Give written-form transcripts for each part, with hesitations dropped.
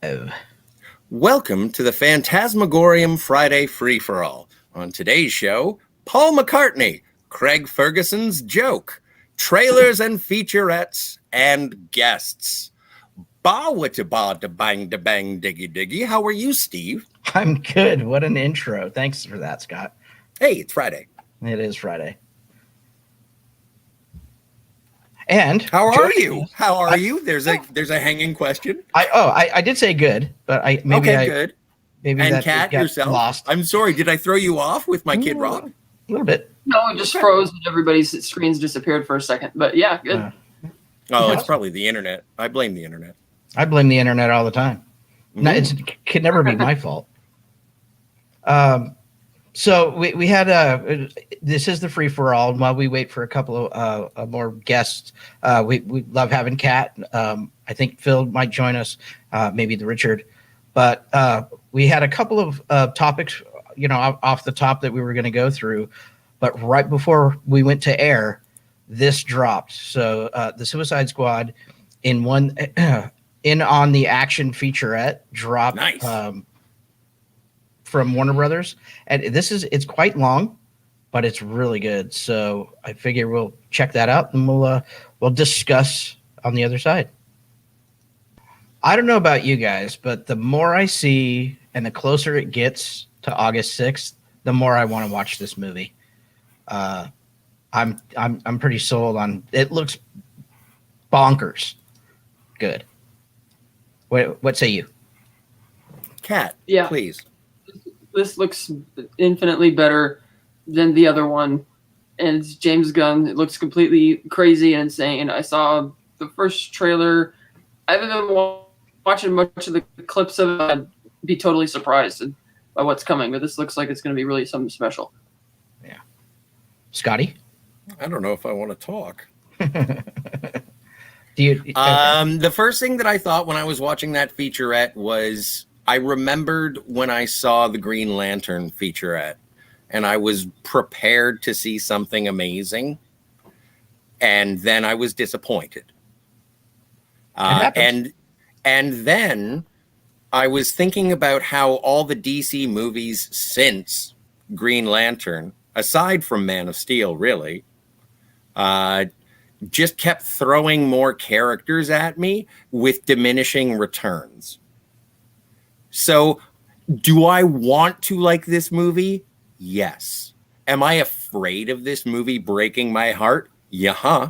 Oh. Welcome to the Fantasmagorium Friday Free-for-All. On today's show, Paul McCartney, Craig Ferguson's joke, trailers and featurettes, and guests. Ba wita ba da bang da bang diggy diggy. How are you, Steve? I'm good. What an intro. Thanks for that, Scott. Hey, it's Friday. It is Friday. And How are joining you? us, How are you? There's a hanging question. I did say good, but Okay, good. maybe And that it Kat, got yourself? lost I'm sorry, did I throw you off with my Kid Rock? a little bit. No, it just froze and everybody's screens disappeared for a second. But yeah, good. Oh, it's probably the internet. I blame the internet. I blame the internet all the time. No, it could never be my fault. So we had this is the free for all. While we wait for a couple of more guests, we love having Kat. I think Phil might join us, maybe the Richard, but we had a couple of topics, off the top that we were going to go through. But right before we went to air, this dropped. So the Suicide Squad in on the action featurette dropped. Nice. From Warner Brothers, and it's quite long, but it's really good. So I figure we'll check that out and we'll discuss on the other side. I don't know about you guys, but the more I see and the closer it gets to August 6th, the more I want to watch this movie. I'm pretty sold on it. Looks bonkers good. What say you? Kat, Yeah. please. This looks infinitely better than the other one. And it's James Gunn. It looks completely crazy and insane. I saw the first trailer. I haven't been watching much of the clips of it. I'd be totally surprised by what's coming, but this looks like it's going to be really something special. Yeah. Scotty? I don't know if I want to talk. Do you? Okay. The first thing that I thought when I was watching that featurette was I remembered when I saw the Green Lantern featurette, and I was prepared to see something amazing, and then I was disappointed. And then I was thinking about how all the DC movies since Green Lantern, aside from Man of Steel, really, just kept throwing more characters at me with diminishing returns. So, do I want to like this movie? Yes. Am I afraid of this movie breaking my heart? Yeah.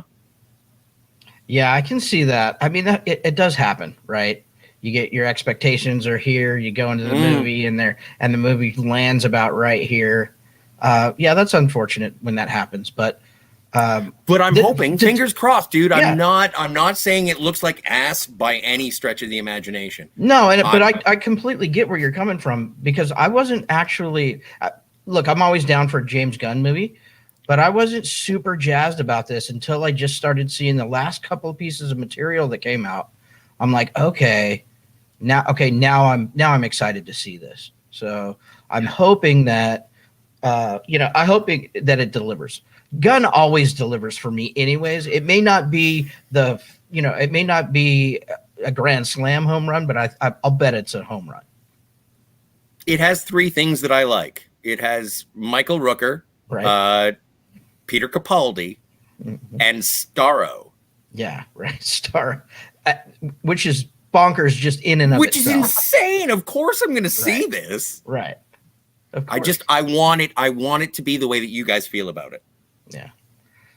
Yeah, I can see that. I mean, it does happen, right? You get your expectations are here. You go into the movie, and the movie lands about right here. Yeah, that's unfortunate when that happens, but I'm hoping, fingers crossed, dude. Yeah. I'm not saying it looks like ass by any stretch of the imagination. No, but I completely get where you're coming from, because I wasn't actually look, I'm always down for a James Gunn movie, but I wasn't super jazzed about this until I just started seeing the last couple of pieces of material that came out. I'm like, now I'm excited to see this. So I'm hoping that that it delivers. Gunn always delivers for me anyways. It may not be a grand slam home run, but I'll bet it's a home run. It has three things that I like. It has Michael Rooker, right, Peter Capaldi, and Starro. Yeah, right. Starro, which is bonkers just in and of itself. Which is insane. Of course I'm going to see this. Right. I want it to be the way that you guys feel about it. Yeah.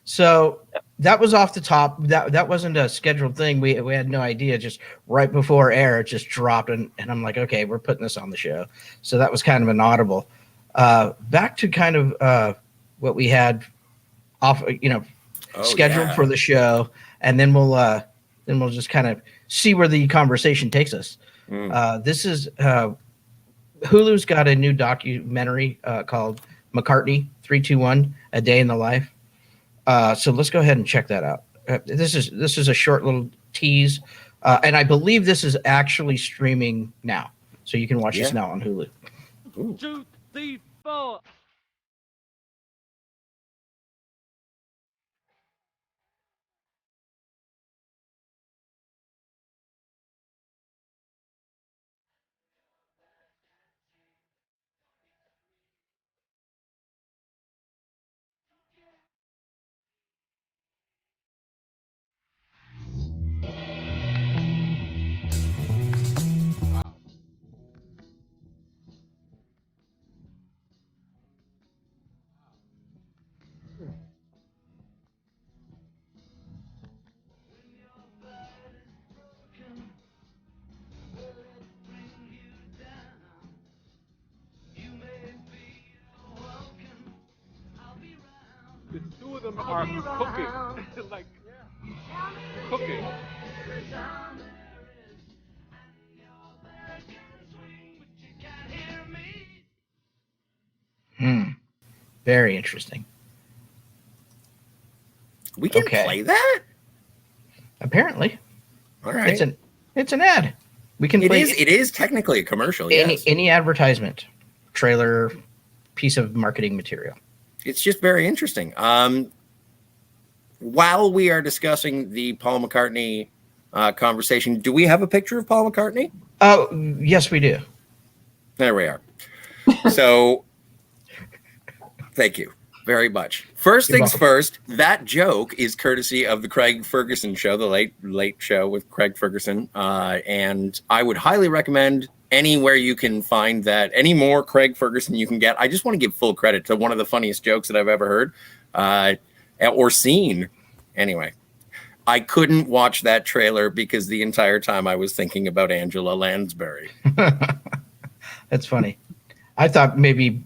So that was off the top. That wasn't a scheduled thing. We had no idea. Just right before air, it just dropped, and I'm like, okay, we're putting this on the show. So that was kind of an audible. Back to kind of what we had off, scheduled for the show, and then we'll just kind of see where the conversation takes us. This is Hulu's got a new documentary called McCartney 321: A Day in the Life. So let's go ahead and check that out. This is a short little tease, and I believe this is actually streaming now, so you can watch this now on Hulu. 2, 3, 4. are cooking. Like, cooking. Very interesting. We can Okay. play that? Apparently, All right. it's an ad. We can play It is technically a commercial, yes. any advertisement, trailer, piece of marketing material. It's just very interesting. While we are discussing the Paul McCartney conversation, do we have a picture of Paul McCartney? Oh, yes, we do. There we are. So, thank you very much. First You're things welcome. first, that joke is courtesy of the Craig Ferguson show, the late show with Craig Ferguson. And I would highly recommend anywhere you can find that, any more Craig Ferguson you can get. I just want to give full credit to one of the funniest jokes that I've ever heard or seen. Anyway, I couldn't watch that trailer because the entire time I was thinking about Angela Lansbury. That's funny. I thought maybe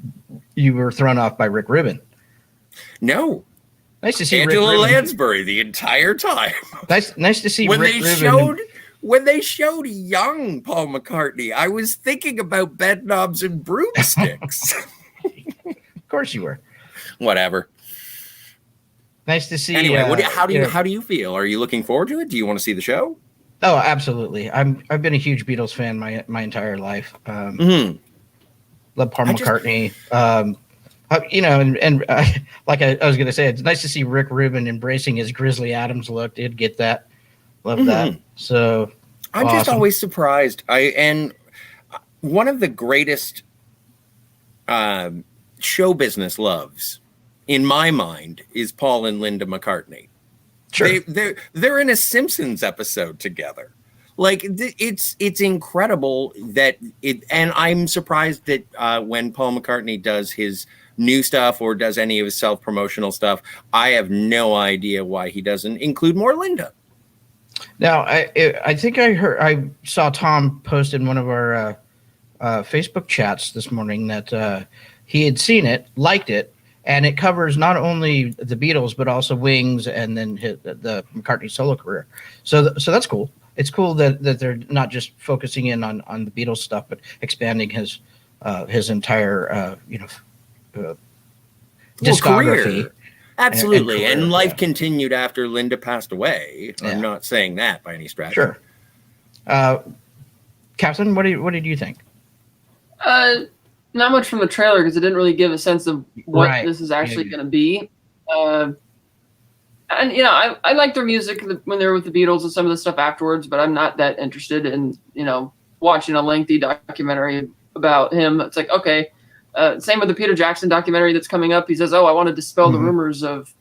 you were thrown off by Rick Rubin. No, Nice to see Angela Rick Rubin. Lansbury the entire time. Nice to see when Rick Rubin. When they showed young Paul McCartney, I was thinking about bed knobs and broomsticks. Of course you were. Whatever. Nice to see. Anyway, how do you feel? Are you looking forward to it? Do you want to see the show? Oh, absolutely. I've been a huge Beatles fan my entire life. Love Paul McCartney. Like I was going to say, it's nice to see Rick Rubin embracing his Grizzly Adams look. Did get that. Love that. So I'm just always surprised. And one of the greatest show business loves, in my mind, is Paul and Linda McCartney. Sure. They're in a Simpsons episode together. Like it's incredible that it, and I'm surprised that when Paul McCartney does his new stuff or does any of his self-promotional stuff, I have no idea why he doesn't include more Linda. Now, I think I saw Tom post in one of our Facebook chats this morning that he had seen it, liked it, and it covers not only the Beatles but also Wings and then the McCartney solo career. So that's cool. It's cool that they're not just focusing in on the Beatles stuff, but expanding his entire discography. Career. Absolutely. And career, life continued after Linda passed away. Yeah. I'm not saying that by any stretch. Sure. Captain, what did you think? Not much from the trailer because it didn't really give a sense of what Right. this is actually going to be. And I like their music when they were with the Beatles and some of the stuff afterwards, but I'm not that interested in watching a lengthy documentary about him. It's like, okay. Same with the Peter Jackson documentary that's coming up. He says, "Oh, I want to dispel the rumors of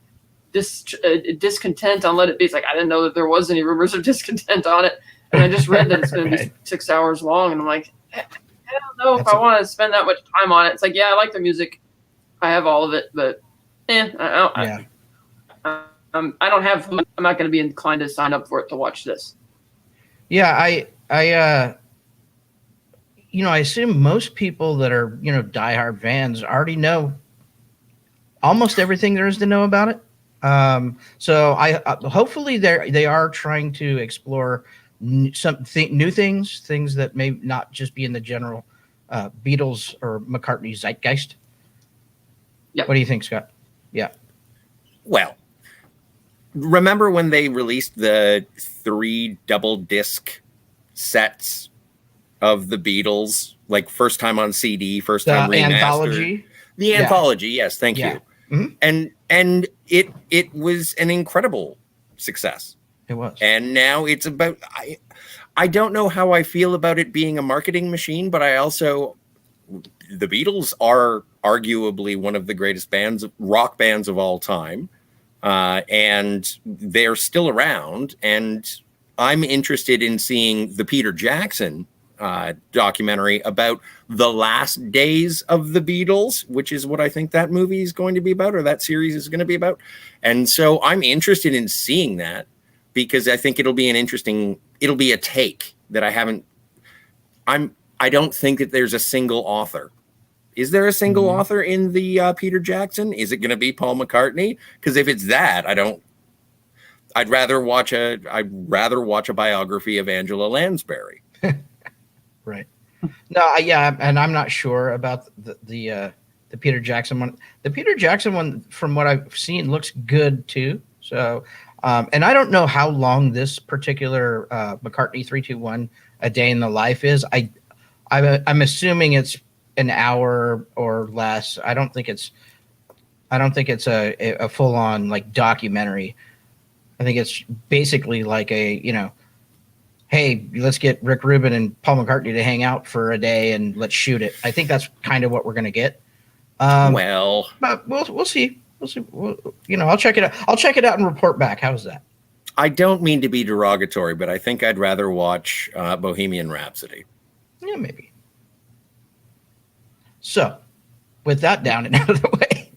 discontent on Let It Be." It's like I didn't know that there was any rumors of discontent on it, and I just read that it's going to be 6 hours long, and I'm like, I don't know if I want to spend that much time on it. It's like, yeah, I like the music, I have all of it, but I don't have. I'm not going to be inclined to sign up for it to watch this. Yeah, I assume most people that are, diehard fans already know almost everything there is to know about it. So hopefully they are trying to explore new things that may not just be in the general Beatles or McCartney zeitgeist. Yeah. What do you think, Scott? Yeah. Well, remember when they released the 3 double disc sets of the Beatles, like first time on CD, first time remastered? Anthology. The anthology, yes, thank you. Mm-hmm. And it was an incredible success. It was. And now it's about I don't know how I feel about it being a marketing machine, but the Beatles are arguably one of the greatest rock bands of all time. And they're still around, and I'm interested in seeing the Peter Jackson documentary about the last days of the Beatles, which is what I think that movie is going to be about, or that series is going to be about. And so I'm interested in seeing that because I think it'll be a take that I don't think that there's a single author Is there a single author in the Peter Jackson? Is it going to be Paul McCartney? Because if it's that, I'd rather watch a biography of Angela Lansbury. Right. No, and I'm not sure about the Peter Jackson one. The Peter Jackson one, from what I've seen, looks good too. So, and I don't know how long this particular McCartney 321 A Day in the Life is. I'm assuming it's an hour or less. I don't think it's a full on like documentary. I think it's basically like hey, let's get Rick Rubin and Paul McCartney to hang out for a day and let's shoot it. I think that's kind of what we're going to get. But we'll see. We'll see. I'll check it out. I'll check it out and report back. How's that? I don't mean to be derogatory, but I think I'd rather watch Bohemian Rhapsody. Yeah, maybe. So, with that down and out of the way,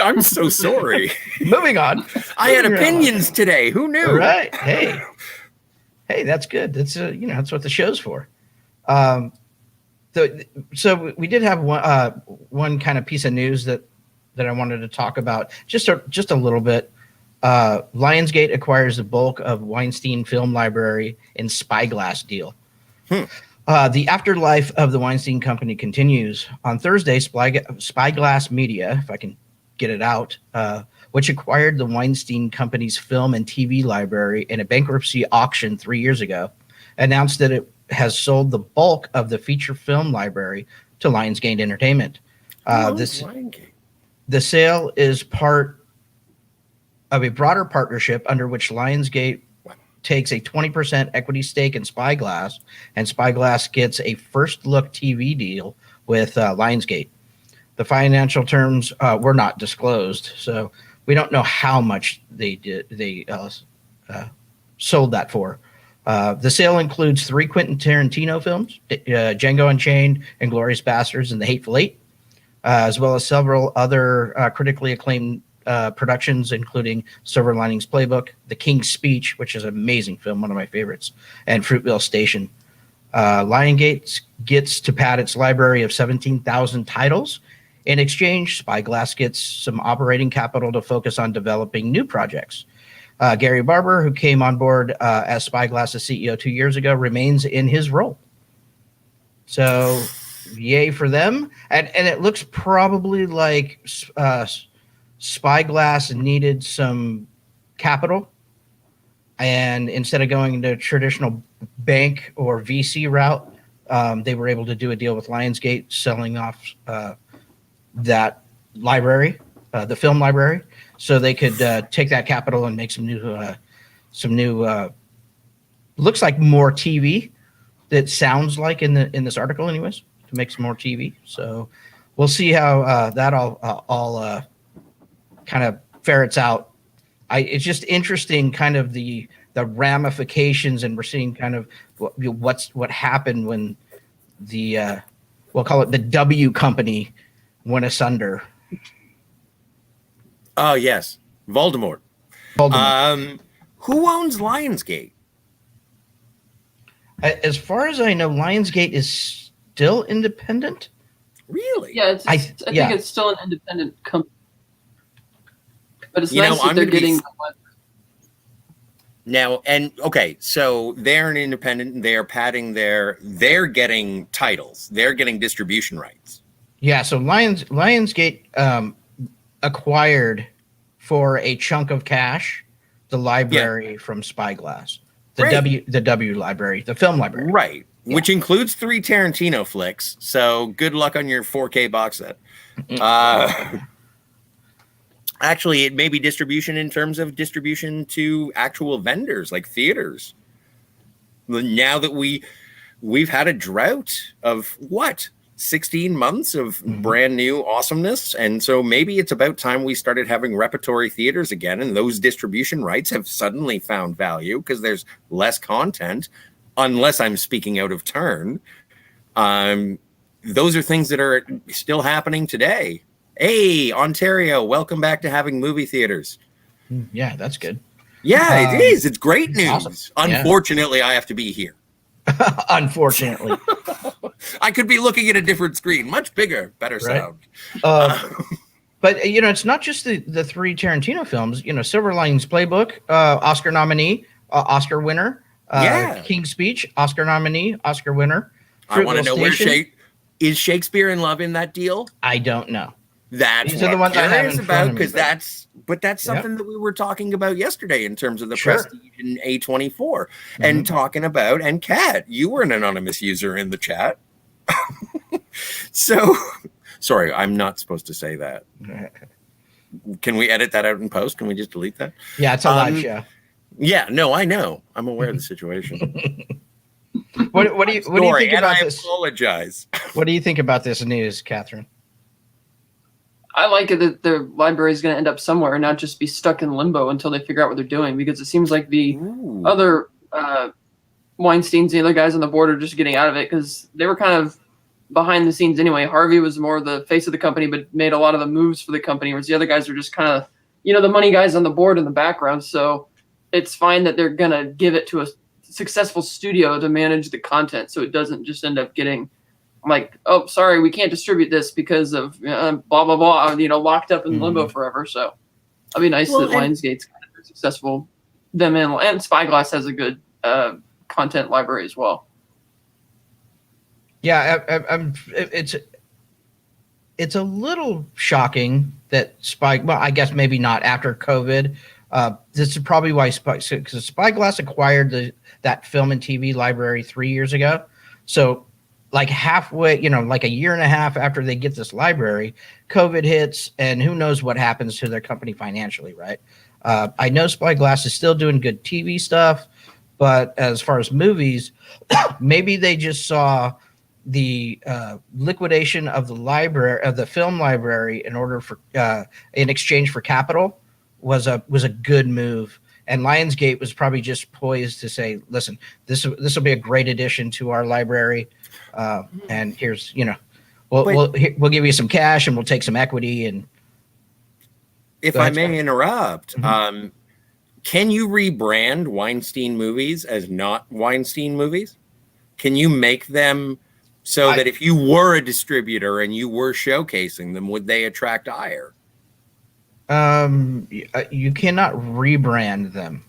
I'm so sorry. Moving on. I had opinions today. Who knew? Right. Hey, that's good. That's that's what the show's for. So we did have one kind of piece of news that I wanted to talk about just a little bit. Lionsgate acquires the bulk of Weinstein film library in Spyglass Deal. The afterlife of the Weinstein Company continues. On Thursday, Spyglass Media, if I can get it out, which acquired the Weinstein Company's film and TV library in a bankruptcy auction 3 years ago, announced that it has sold the bulk of the feature film library to Lionsgate Entertainment. The sale is part of a broader partnership under which Lionsgate takes a 20% equity stake in Spyglass, and Spyglass gets a first-look TV deal with Lionsgate. The financial terms were not disclosed, so we don't know how much they sold that for. The sale includes 3 Quentin Tarantino films, Django Unchained, Inglourious Basterds, and The Hateful Eight, as well as several other critically acclaimed productions, including Silver Linings Playbook, The King's Speech, which is an amazing film, one of my favorites, and Fruitvale Station. Lionsgate gets to pad its library of 17,000 titles. In exchange, Spyglass gets some operating capital to focus on developing new projects. Gary Barber, who came on board as Spyglass's CEO 2 years ago, remains in his role. So, yay for them. And it looks probably like Spyglass needed some capital. And instead of going the traditional bank or VC route, they were able to do a deal with Lionsgate, selling off that library, the film library, so they could take that capital and make some new looks like more TV. That sounds like in this article, anyways, to make some more TV. So we'll see how that all kind of ferrets out. It's just interesting, kind of the ramifications, and we're seeing kind of what happened when the we'll call it the W company went asunder. Oh yes, Voldemort. Who owns Lionsgate? As far as I know, Lionsgate is still independent. Really? Yeah, I think it's still an independent company. But it's nice that they're getting. Now, and okay, so they're an independent, and they're getting titles, they're getting distribution rights. Yeah, so Lionsgate acquired for a chunk of cash the library from Spyglass, the W library, the film library, right? Yeah. Which includes 3 Tarantino flicks. So good luck on your 4K box set. Actually, it may be distribution in terms of distribution to actual vendors like theaters. Now that we've had a drought of 16 months of brand new awesomeness. And so maybe it's about time we started having repertory theaters again. And those distribution rights have suddenly found value because there's less content, unless I'm speaking out of turn. Those are things that are still happening today. Hey, Ontario, welcome back to having movie theaters. Yeah, that's good. Yeah, it is. It's great news. Awesome. Unfortunately, I have to be here. Unfortunately. I could be looking at a different screen, much bigger, better Right. sound. But it's not just the three Tarantino films. Silver Linings Playbook, Oscar nominee, Oscar winner. King's Speech, Oscar nominee, Oscar winner. I want to know Station. is Shakespeare in Love in that deal? I don't know. That's These what are the I'm ones I have curious in front about, of me, because that's something that we were talking about yesterday in terms of the Prestige in A24 and talking about. And Kat, you were an anonymous user in the chat, so sorry, I'm not supposed to say that. Can we edit that out in post? Can we just delete that? Yeah, it's a live show. Yeah, no, I know. I'm aware of the situation. What do you think about this? I apologize. What do you think about this news, Catherine? I like it that the library is going to end up somewhere and not just be stuck in limbo until they figure out what they're doing, because it seems like the other Weinsteins, the other guys on the board, are just getting out of it because they were kind of behind the scenes anyway. Harvey was more the face of the company, but made a lot of the moves for the company, whereas the other guys are just kind of, the money guys on the board in the background. So it's fine that they're going to give it to a successful studio to manage the content, so it doesn't just end up getting like, oh, sorry, we can't distribute this because of blah blah blah, locked up in limbo forever. So it'd be nice that Lionsgate's kind of successful. And Spyglass has a good content library as well. Yeah, it's a little shocking that well, I guess maybe not after COVID. This is probably why because Spyglass acquired that film and TV library 3 years ago. So like halfway, like a year and a half after they get this library, COVID hits, and who knows what happens to their company financially, right? I know Spyglass is still doing good TV stuff, but as far as movies, maybe they just saw the liquidation of the library, of the film library, in exchange for capital was a good move. And Lionsgate was probably just poised to say, listen, this will be a great addition to our library. And here's, we'll give you some cash and we'll take some equity. And if I may interrupt, can you rebrand Weinstein movies as not Weinstein movies? Can you make them so that if you were a distributor and you were showcasing them, would they attract ire? You cannot rebrand them.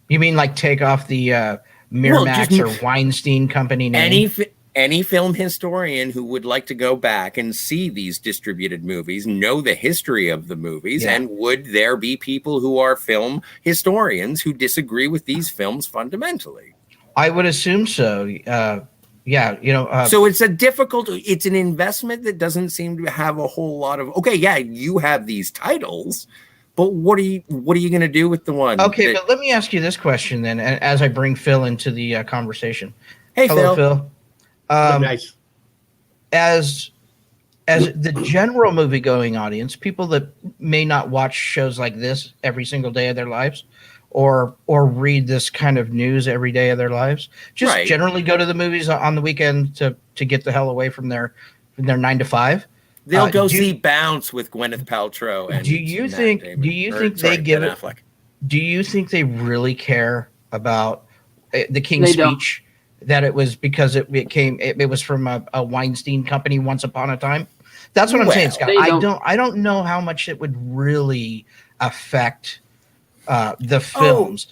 You mean like take off the Miramax or Weinstein company name? Any film historian who would like to go back and see these distributed movies, know the history of the movies, and would there be people who are film historians who disagree with these films fundamentally? I would assume so. So it's it's an investment that doesn't seem to have a whole lot of, you have these titles, but what are you going to do with the one? Okay, but let me ask you this question then, as I bring Phil into the conversation. Hey, hello, Phil. Nice. As the general movie-going audience, people that may not watch shows like this every single day of their lives, or read this kind of news every day of their lives, just generally go to the movies on the weekend to get the hell away from their 9 to 5. They'll go see Bounce with Gwyneth Paltrow. And do you think they really care about the King's Speech? That it was because it was from a Weinstein company once upon a time. That's what I'm saying, Scott. I don't know how much it would really affect the films.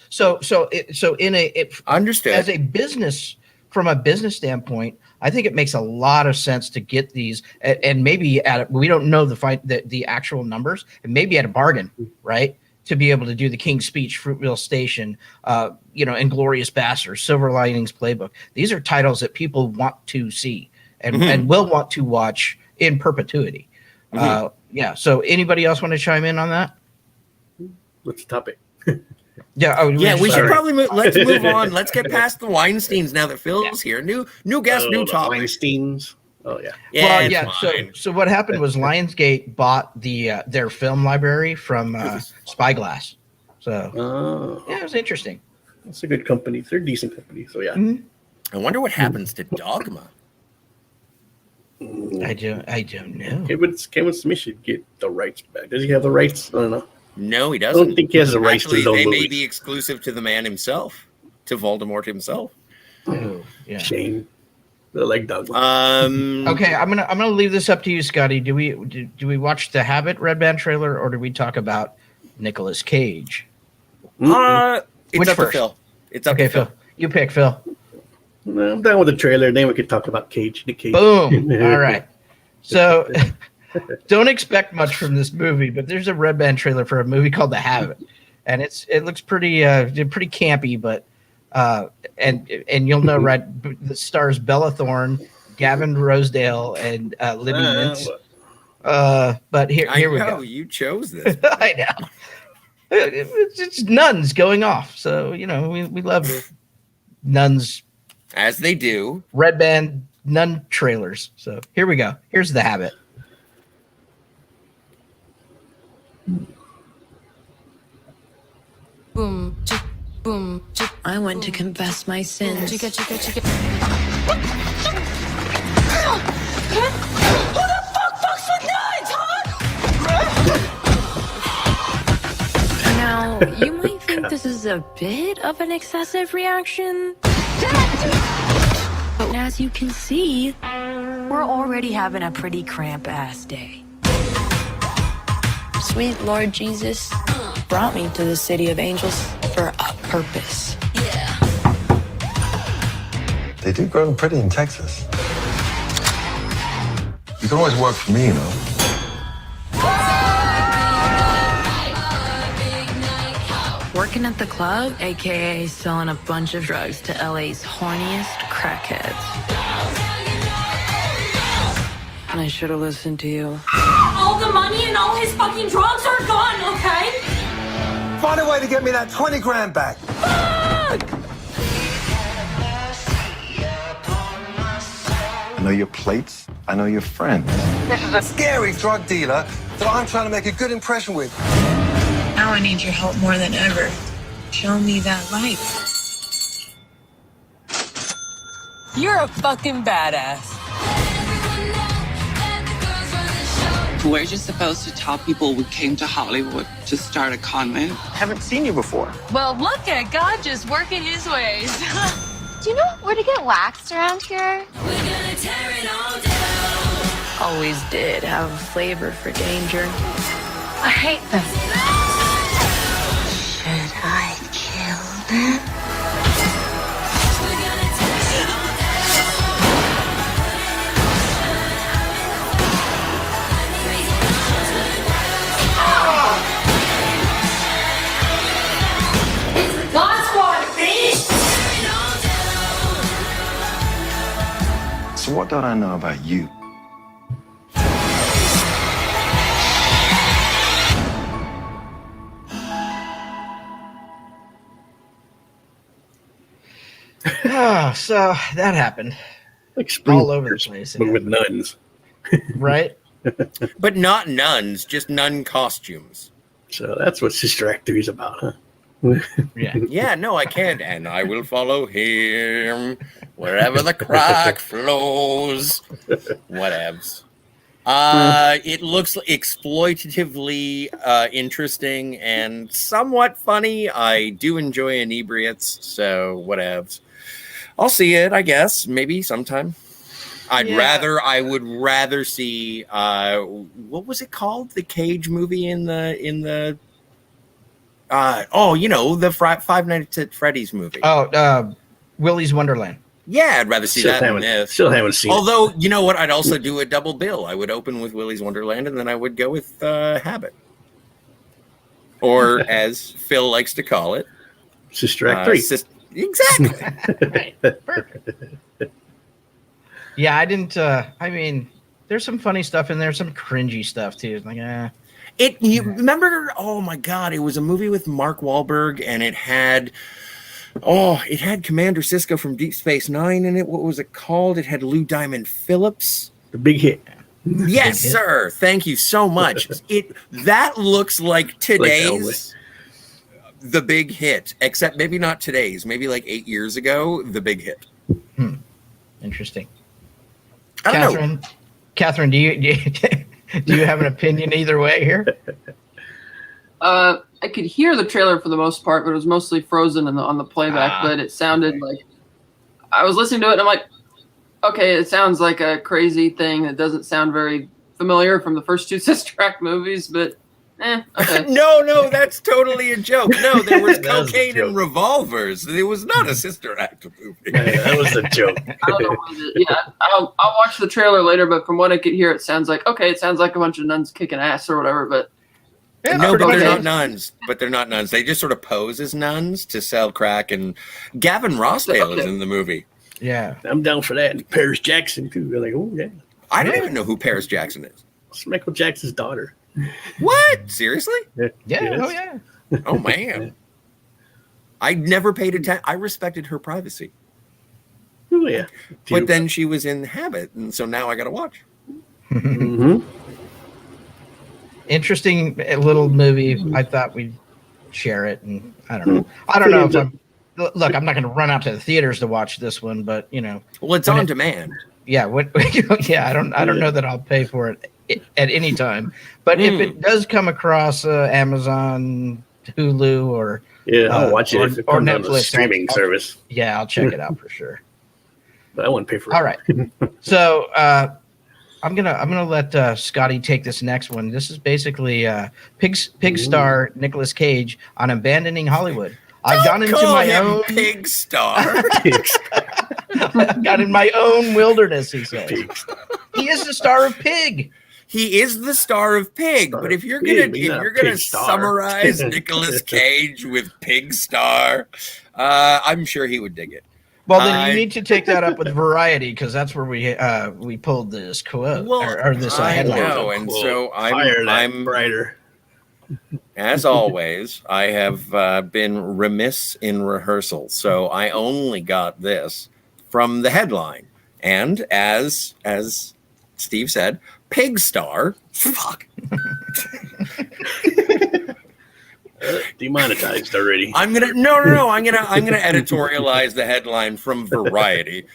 Understood. As a business, from a business standpoint, I think it makes a lot of sense to get these, and maybe we don't know the actual numbers, and maybe at a bargain, right? To be able to do the King's Speech, Fruitvale Station, Inglourious Basterds, Silver Linings Playbook. These are titles that people want to see and will want to watch in perpetuity. So anybody else want to chime in on that? What's the topic? We should probably let's move on. Let's get past the Weinsteins now that Phil's here. New guest, new topic. Weinsteins. Oh yeah. So what happened was Lionsgate bought their film library from Spyglass. So it was interesting. It's a good company. They're a decent company. So yeah. I wonder what happens to Dogma. I don't know. Kevin Smith should get the rights back. Does he have the rights? I don't know. No, he doesn't. I don't think he has the rights to his own They movies. may be exclusive to the man himself, to Voldemort himself. Oh, yeah. Shame. Like Doug. Okay, I'm gonna leave this up to you, Scotty. Do we watch the Habit Red Band trailer, or do we talk about Nicolas Cage? It's Which up first? to Phil. It's up Okay, to Phil. Phil. You pick, Phil. I'm done with the trailer. Then we could talk about Cage. Nick Cage. Boom. All right. So, don't expect much from this movie, but there's a Red Band trailer for a movie called The Habit, and it looks pretty campy, but and you'll know right. The stars Bella Thorne, Gavin Rosedale, and Libby Mintz. But here we go. You chose this. I know. It's nuns going off, so we love nuns, as they do. Red Band nun trailers. So here we go. Here's The Habit. Boom, chick, boom, chick. I went to confess my sins. Chica, chica, chica. Who the fuck fucks with nuns, huh? Now, you might think this is a bit of an excessive reaction. But as you can see, we're already having a pretty cramp-ass day. Sweet Lord Jesus brought me to the city of angels for a purpose. Yeah. They do grow pretty in Texas. You can always work for me, you know. Working at the club, aka selling a bunch of drugs to LA's horniest crackheads. And I should have listened to you. All the money and all his fucking drugs are gone, okay? Find a way to get me that 20 grand back. Fuck! I know your plates. I know your friends. This is a scary drug dealer that I'm trying to make a good impression with. Now I need your help more than ever. Show me that light. You're a fucking badass. We're just supposed to tell people we came to Hollywood to start a convent. Haven't seen you before. Well, look at God just working his ways. Do you know where to get waxed around here? We're gonna tear it all down. Always did have a flavor for danger. I hate this. Should I kill them? We're gonna tear it all down. God squad, bitch! So what don't I know about you? So that happened. Like spring All over the place. but with nuns. Right? But not nuns, just nun costumes. So that's what Sister Act 3 is about, huh? Yeah. Yeah, no, I can't. And I will follow him wherever the crack flows. Whatevs. It looks exploitatively interesting and somewhat funny. I do enjoy inebriates, so whatevs. I'll see it, I guess, maybe sometime. I would rather see what was it called? The Cage movie in the the Five Nights at Freddy's movie. Oh, Willy's Wonderland. Yeah, I'd rather see that than this. Still haven't seen it. Although, you know what? I'd also do a double bill. I would open with Willy's Wonderland, and then I would go with Habit. Or, as Phil likes to call it, Sister Act 3. Exactly. Right. Perfect. Yeah, I didn't. I mean, there's some funny stuff in there, some cringy stuff too. It's like, You remember? Oh my God! It was a movie with Mark Wahlberg, and it had Commander Sisko from Deep Space Nine in it. What was it called? It had Lou Diamond Phillips. The Big Hit. Yes, sir. Thank you so much. That looks like today's The Big Hit, except maybe not today's. Maybe like 8 years ago, The Big Hit. Interesting. I don't know. Catherine, do you have an opinion either way here? I could hear the trailer for the most part, but it was mostly frozen on the playback. But it sounded like I was listening to it, and I'm like, okay, it sounds like a crazy thing that doesn't sound very familiar from the first two Sister Act movies, but okay. No, that's totally a joke. No, there was That was a cocaine joke. and revolvers. It was not a Sister Act movie. Yeah, that was a joke. I don't know what it is. Yeah, I'll watch the trailer later, but from what I could hear, it sounds like a bunch of nuns kicking ass or whatever, but Yeah, No, but pretty they're much. not nuns. But they're not nuns. They just sort of pose as nuns to sell crack. And Gavin Rossdale is in the movie. Yeah. I'm down for that. And Paris Jackson, too. They're like, oh, yeah. I don't even know who Paris Jackson is. It's Michael Jackson's daughter. What? Seriously? Yeah. Yes. Oh, yeah. Oh, man. I never paid attention. I respected her privacy. Oh, yeah. But then she was in Habit. And so now I got to watch. Mm-hmm. Interesting little movie. I thought we'd share it, and I don't know. I don't know if I'm. Look, I'm not going to run out to the theaters to watch this one, but you know. Well, it's on demand. Yeah. What? Yeah. I don't know that I'll pay for it at any time. But if it does come across Amazon, Hulu, or I'll watch it if it or comes on Netflix, a streaming service. Yeah, I'll check it out for sure. But I wouldn't pay for it. All right. So I'm gonna let Scotty take this next one. This is basically Pig star Nicolas Cage on abandoning Hollywood. I've gone into my own Pig Star. got in my own wilderness. He says he is the star of Pig. He is the star of Pig, but if you're gonna summarize Nicolas Cage with Pig Star, I'm sure he would dig it. Well, then you need to take that up with Variety because that's where we pulled this quote or this headline. I know, and so I'm brighter. As always, I have been remiss in rehearsal, so I only got this from the headline. And as Steve said, Pig Star. Fuck. Demonetized already. I'm gonna editorialize the headline from Variety.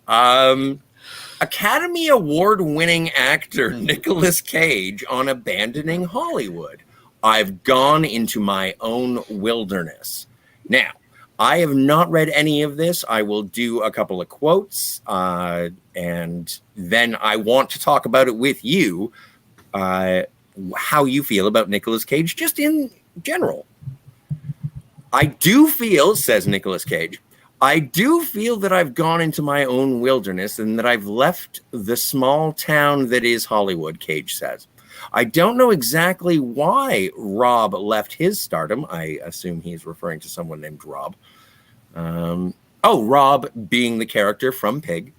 Academy Award winning actor Nicolas Cage on abandoning Hollywood. I've gone into my own wilderness. Now, I have not read any of this. I will do a couple of quotes, and then I want to talk about it with you, how you feel about Nicolas Cage, just in general. I do feel, says Nicolas Cage, I do feel that I've gone into my own wilderness and that I've left the small town that is Hollywood, Cage says. I don't know exactly why Rob left his stardom. I assume he's referring to someone named Rob. Rob being the character from Pig.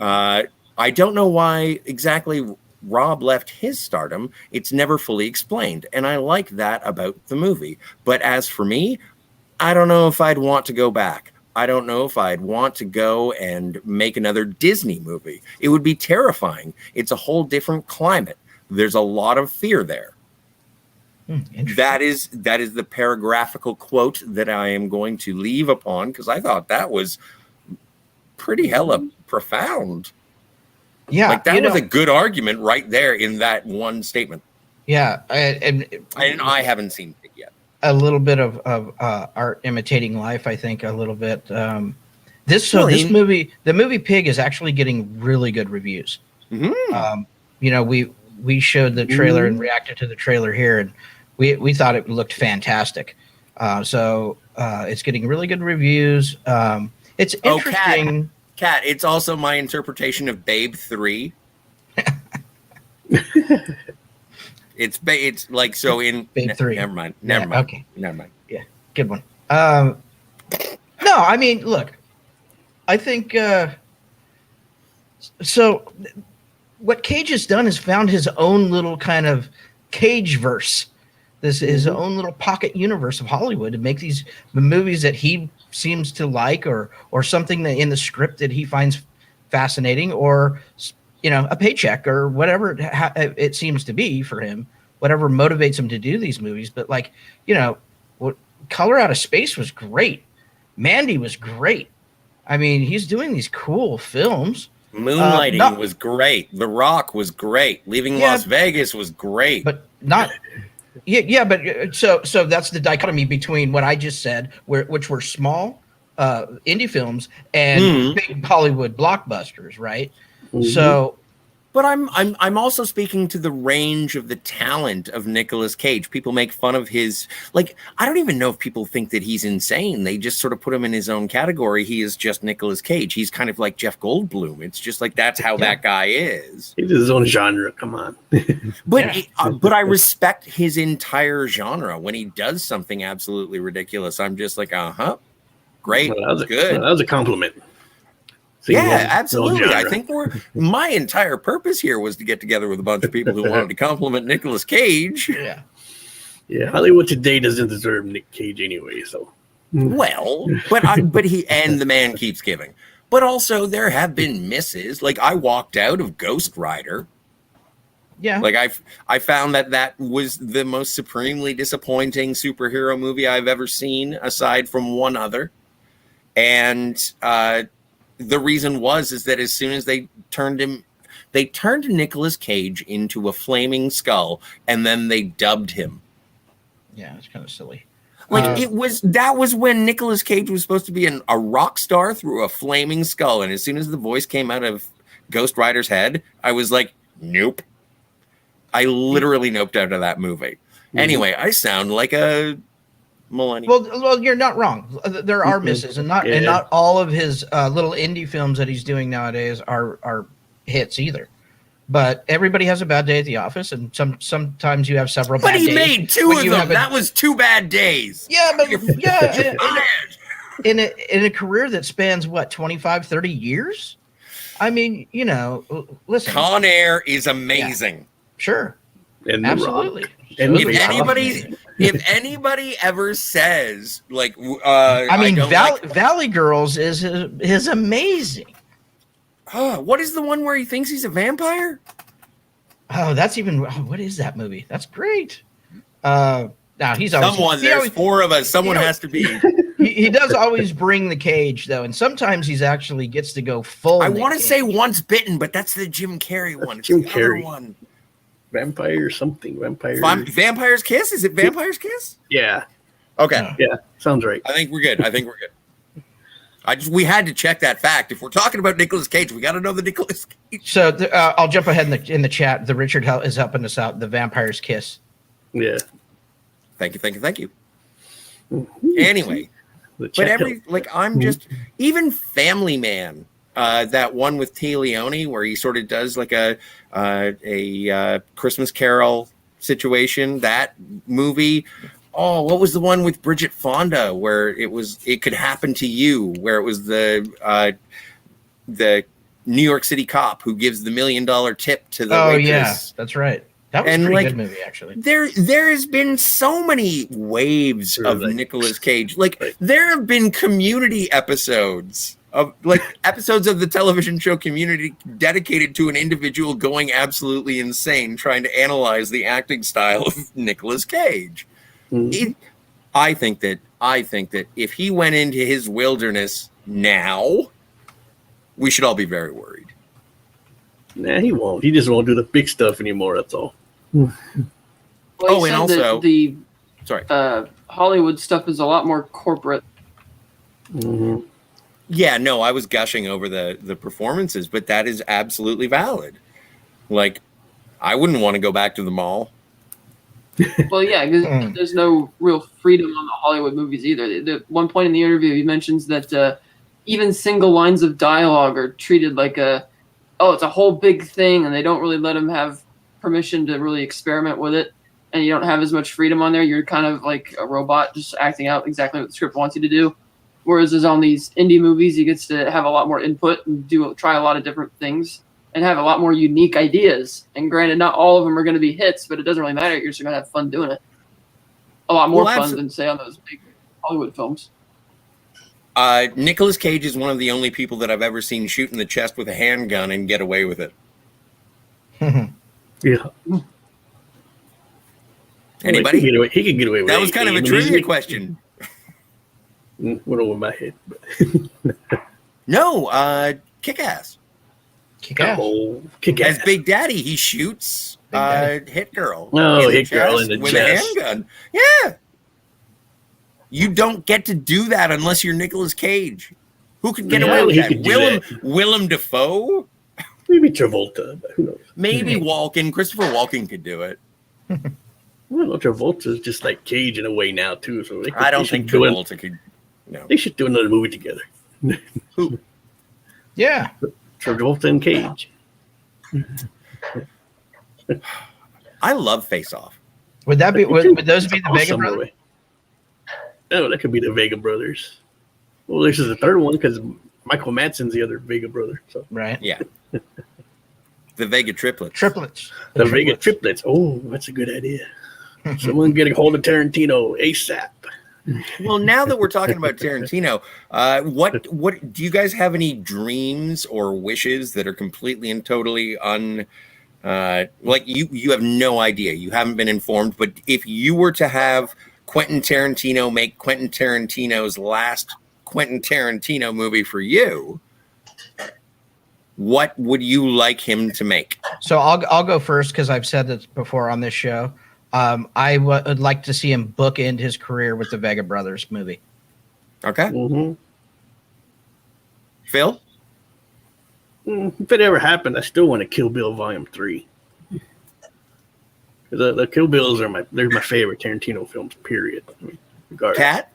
I don't know why exactly Rob left his stardom. It's never fully explained, and I like that about the movie. But as for me, I don't know if I'd want to go back. I don't know if I'd want to go and make another Disney movie. It would be terrifying. It's a whole different climate. There's a lot of fear there. That is the paragraphical quote that I am going to leave upon because I thought that was pretty hella profound. Yeah, like that was a good argument right there in that one statement. Yeah, and I haven't seen it yet. A little bit of art imitating life, I think, a little bit. This movie, the movie Pig, is actually getting really good reviews. Mm-hmm. We showed the trailer and reacted to the trailer here, and we thought it looked fantastic. So it's getting really good reviews. It's interesting. Kat, it's also my interpretation of Babe 3. It's like so in Babe 3. Never mind. Okay. Never mind. Yeah, good one. No, I mean, look, I think so. What Cage has done is found his own little kind of Cage-verse. This is his own little pocket universe of Hollywood to make these movies that he seems to like, or something that in the script that he finds fascinating, or a paycheck or whatever it seems to be for him, whatever motivates him to do these movies. But Color Out of Space was great. Mandy was great. I mean, he's doing these cool films. Moonlighting was great. The Rock was great. Leaving Las Vegas was great. But not. Yeah, but so that's the dichotomy between what I just said, which were small indie films and big Hollywood blockbusters, right? So, but I'm also speaking to the range of the talent of Nicolas Cage. People make fun of his, like, I don't even know if people think that he's insane. They just sort of put him in his own category. He is just Nicolas Cage. He's kind of like Jeff Goldblum. It's just like that's how that guy is. He's his own genre. Come on. But I respect his entire genre. When he does something absolutely ridiculous, I'm just like, great, Well, that was good. That was a compliment. So yeah, absolutely. I think my entire purpose here was to get together with a bunch of people who wanted to compliment Nicolas Cage. Yeah. Hollywood today doesn't deserve Nick Cage anyway. So, well, but he and the man keeps giving. But also, there have been misses. Like I walked out of Ghost Rider. Yeah, like I found that was the most supremely disappointing superhero movie I've ever seen, aside from one other, and the reason is that as soon as they turned Nicolas Cage into a flaming skull, and then they dubbed him. Yeah, it's kind of silly. Like that was when Nicolas Cage was supposed to be a rock star through a flaming skull, and as soon as the voice came out of Ghost Rider's head, I was like, nope. I literally noped out of that movie. Anyway, I sound like a millennial. Well, you're not wrong. There are misses, and not all of his little indie films that he's doing nowadays are hits either. But everybody has a bad day at the office, and sometimes you have several. But bad he days made two of them. That was 2 bad days. Yeah, but in a career that spans what 25, 30 years. I mean, listen. Con Air is amazing. Yeah. Sure. And absolutely. And if anybody ever says like, Valley Girls is amazing. What is the one where he thinks he's a vampire? Oh, that's even. What is that movie? That's great. Now he's always there's 4 of us. Someone has to be. He does always bring the cage though, and sometimes he's actually gets to go full. I want to say Once Bitten, but that's the Jim Carrey one. It's Jim the Carrey other one. Vampire something. Vampire's Kiss? Is it Vampire's Kiss? Yeah. Okay. Yeah. Sounds right. I think we're good. We had to check that fact. If we're talking about Nicolas Cage, we got to know the Nicolas Cage. So I'll jump ahead in the chat. The Richard is helping us out. The Vampire's Kiss. Yeah. Thank you. Anyway, but I'm just even Family Man. That one with Tia Leone where he sort of does like a Christmas Carol situation. That movie. Oh, what was the one with Bridget Fonda where it could happen to you? Where it was the New York City cop who gives the $1 million tip to the waitress. Yeah, that's right. That was a pretty good movie, actually. There has been so many waves of Nicolas Cage. There have been Community episodes of episodes of the television show Community dedicated to an individual going absolutely insane trying to analyze the acting style of Nicolas Cage. I think that if he went into his wilderness now, we should all be very worried. Nah, he won't. He just won't do the big stuff anymore. That's all. Well, and also the sorry, Hollywood stuff is a lot more corporate. Mm-hmm. Yeah, no, I was gushing over the performances, but that is absolutely valid. Like, I wouldn't want to go back to the mall. Well, yeah, because there's no real freedom on the Hollywood movies either. At one point in the interview, he mentions that even single lines of dialogue are treated like it's a whole big thing, and they don't really let him have permission to really experiment with it, and you don't have as much freedom on there. You're kind of like a robot just acting out exactly what the script wants you to do. Whereas on these indie movies, he gets to have a lot more input and try a lot of different things and have a lot more unique ideas. And granted, not all of them are going to be hits, but it doesn't really matter. You're just going to have fun doing it. A lot more fun than, say, on those big Hollywood films. Nicolas Cage is one of the only people that I've ever seen shoot in the chest with a handgun and get away with it. Yeah. Anybody? He could get away with it. That was kind of a trivia question. Went over my head. No, Kick-Ass. Kick-Ass. Oh, Kick-Ass. As Big Daddy, he shoots Hit Girl. Oh, Hit Girl in the with chest. a handgun. Yeah. You don't get to do that unless you're Nicolas Cage. Who could get Yeah, away with he that? could do Willem Dafoe? Maybe Travolta, but who knows? Maybe Walken. Christopher Walken could do it. Well, Travolta's just like Cage in a way now too. So I don't think Travolta could. No. They should do another movie together. Who? Yeah. Travolta and Cage. I love Face Off. Would that be? Would those be the Vega brothers? Way. Oh, that could be the Vega brothers. Well, this is the third one because Michael Madsen's the other Vega brother. So Right. Yeah. The Vega triplets. Triplets. the Vega triplets. Oh, that's a good idea. Someone get a hold of Tarantino ASAP. Well, now that we're talking about Tarantino, what do you guys have any dreams or wishes that are completely and totally like you have no idea, you haven't been informed, but if you were to have Quentin Tarantino make Quentin Tarantino's last Quentin Tarantino movie for you, what would you like him to make? So I'll go first because I've said this before on this show. I would like to see him bookend his career with the Vega Brothers movie. Okay. Mm-hmm. Phil? If it ever happened, I still want to Kill Bill Volume 3. The Kill Bills are my favorite Tarantino films, period. Regardless. Cat?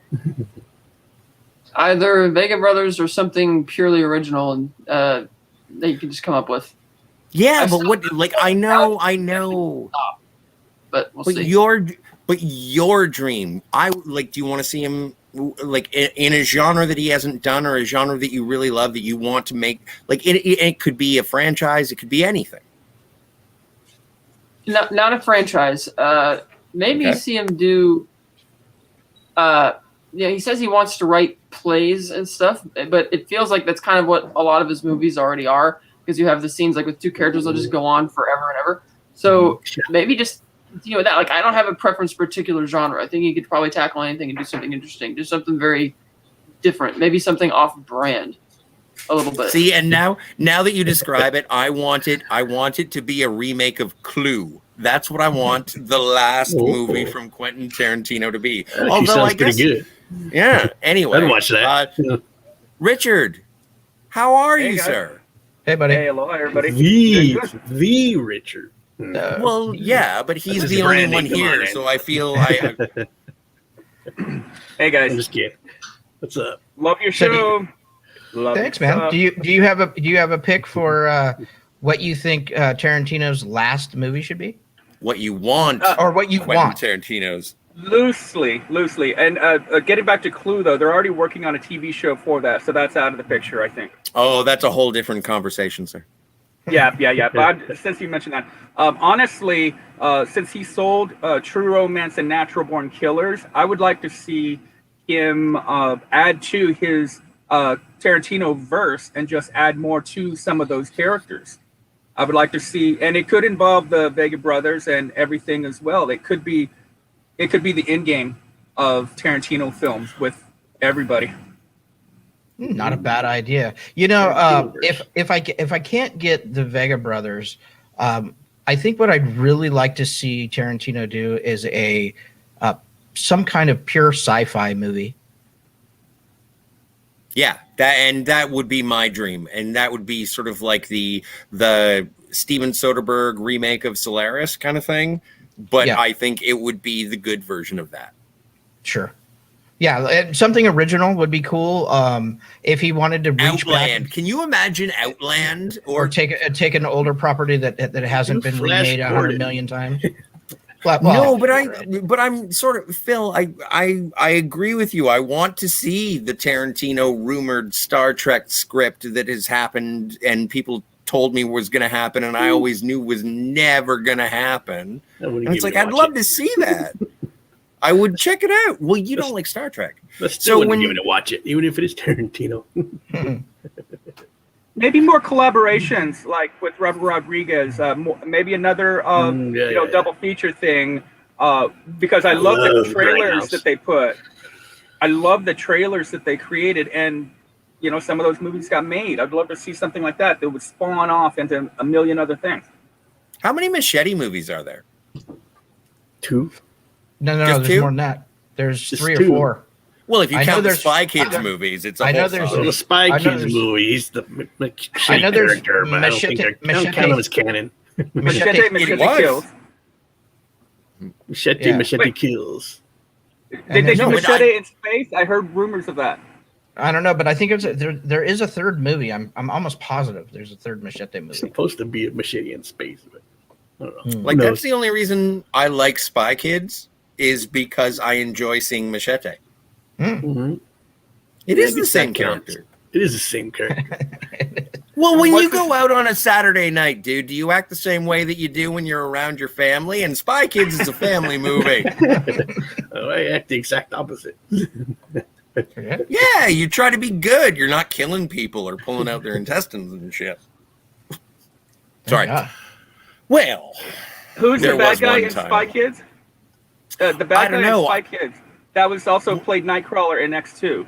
Either Vega Brothers or something purely original and that you can just come up with. Yeah, but what? Like I know. But we'll see. Your dream. Do you want to see him like in a genre that he hasn't done, or a genre that you really love that you want to make? Like it could be a franchise. It could be anything. Not a franchise. Maybe Okay. see him do. He says he wants to write plays and stuff, but it feels like that's kind of what a lot of his movies already are, because you have the scenes like with two characters that just go on forever and ever. So maybe just continue with that. Like I don't have a preference for particular genre. I think he could probably tackle anything and do something interesting, do something very different, maybe something off brand a little bit. See, and now that you describe it, I want it to be a remake of Clue. That's what I want the last movie from Quentin Tarantino to be. Although sounds I guess, pretty good. Yeah. Anyway, I'd watch that. Richard, how are you, guys. sir? Hey, buddy. Hey, aloha, everybody. The Richard. Well, yeah, but he's That's the his only brand one name. Come here, on, so I feel I. Hey, guys. I'm just kidding. What's up? Love your show. Thanks, man. Do you have a pick for what you think Tarantino's last movie should be? What you want, or what you Quentin want? Tarantino's. Loosely. And getting back to Clue, though, they're already working on a TV show for that, so that's out of the picture, I think. Oh, that's a whole different conversation, sir. Yeah. But since you mentioned that, honestly, since he sold True Romance and Natural Born Killers, I would like to see him add to his Tarantino verse and just add more to some of those characters. I would like to see, and it could involve the Vega brothers and everything as well. It could be the end game of Tarantino films with everybody. Not a bad idea. You know, if I can't get the Vega brothers, I think what I'd really like to see Tarantino do is a some kind of pure sci-fi movie. Yeah, that would be my dream, and that would be sort of like the Steven Soderbergh remake of Solaris kind of thing. But Yeah. I think it would be the good version of that. Sure. Yeah, something original would be cool. If he wanted to reach Outland. back, Can you imagine Outland? or take an older property that hasn't been remade 100 million times. No, but I'm sort of, Phil, I agree with you. I want to see the Tarantino rumored Star Trek script that has happened and people told me was going to happen, and I always knew was never going to happen. And it's like, I'd love to see that. I would check it out. Well, you don't like Star Trek. So when you to watch it, even if it is Tarantino. Maybe more collaborations, like with Robert Rodriguez. Maybe another, double feature thing. Because I love the trailers that they put. I love the trailers that they created, and some of those movies got made. I'd love to see something like that would spawn off into a million other things. How many Machete movies are there? 2. No, Just there's 2? more than that. There's Just 3 2. or 4. Well, if you I know count the there's- Spy Kids I- movies, it's I a know whole there's- saga. The Spy I know Kids there's- movies, the I shitty know there's character, but I don't think I don't count them as canon. Machete was. kills. Machete Wait. kills. Did they No, do but Machete in space? I heard rumors of that. I don't know, but I think there is a third movie. I'm almost positive there's a third Machete movie. It's supposed to be a machete in space, but I don't know. Like Who that's knows? the only reason I like Spy Kids is because I enjoy seeing Machete. Mhm. It Yeah, is I the guess same that counts. character. It is the same character. Well, when What's you go out on a Saturday night, dude, do you act the same way that you do when you're around your family? And Spy Kids is a family movie. Oh, I act the exact opposite. Yeah, you try to be good. You're not killing people or pulling out their intestines and shit. Sorry. Yeah. Well, Who's there the bad was guy one in time. Spy Kids? The I bad don't guy in know. Spy Kids. That was also played Nightcrawler in X2.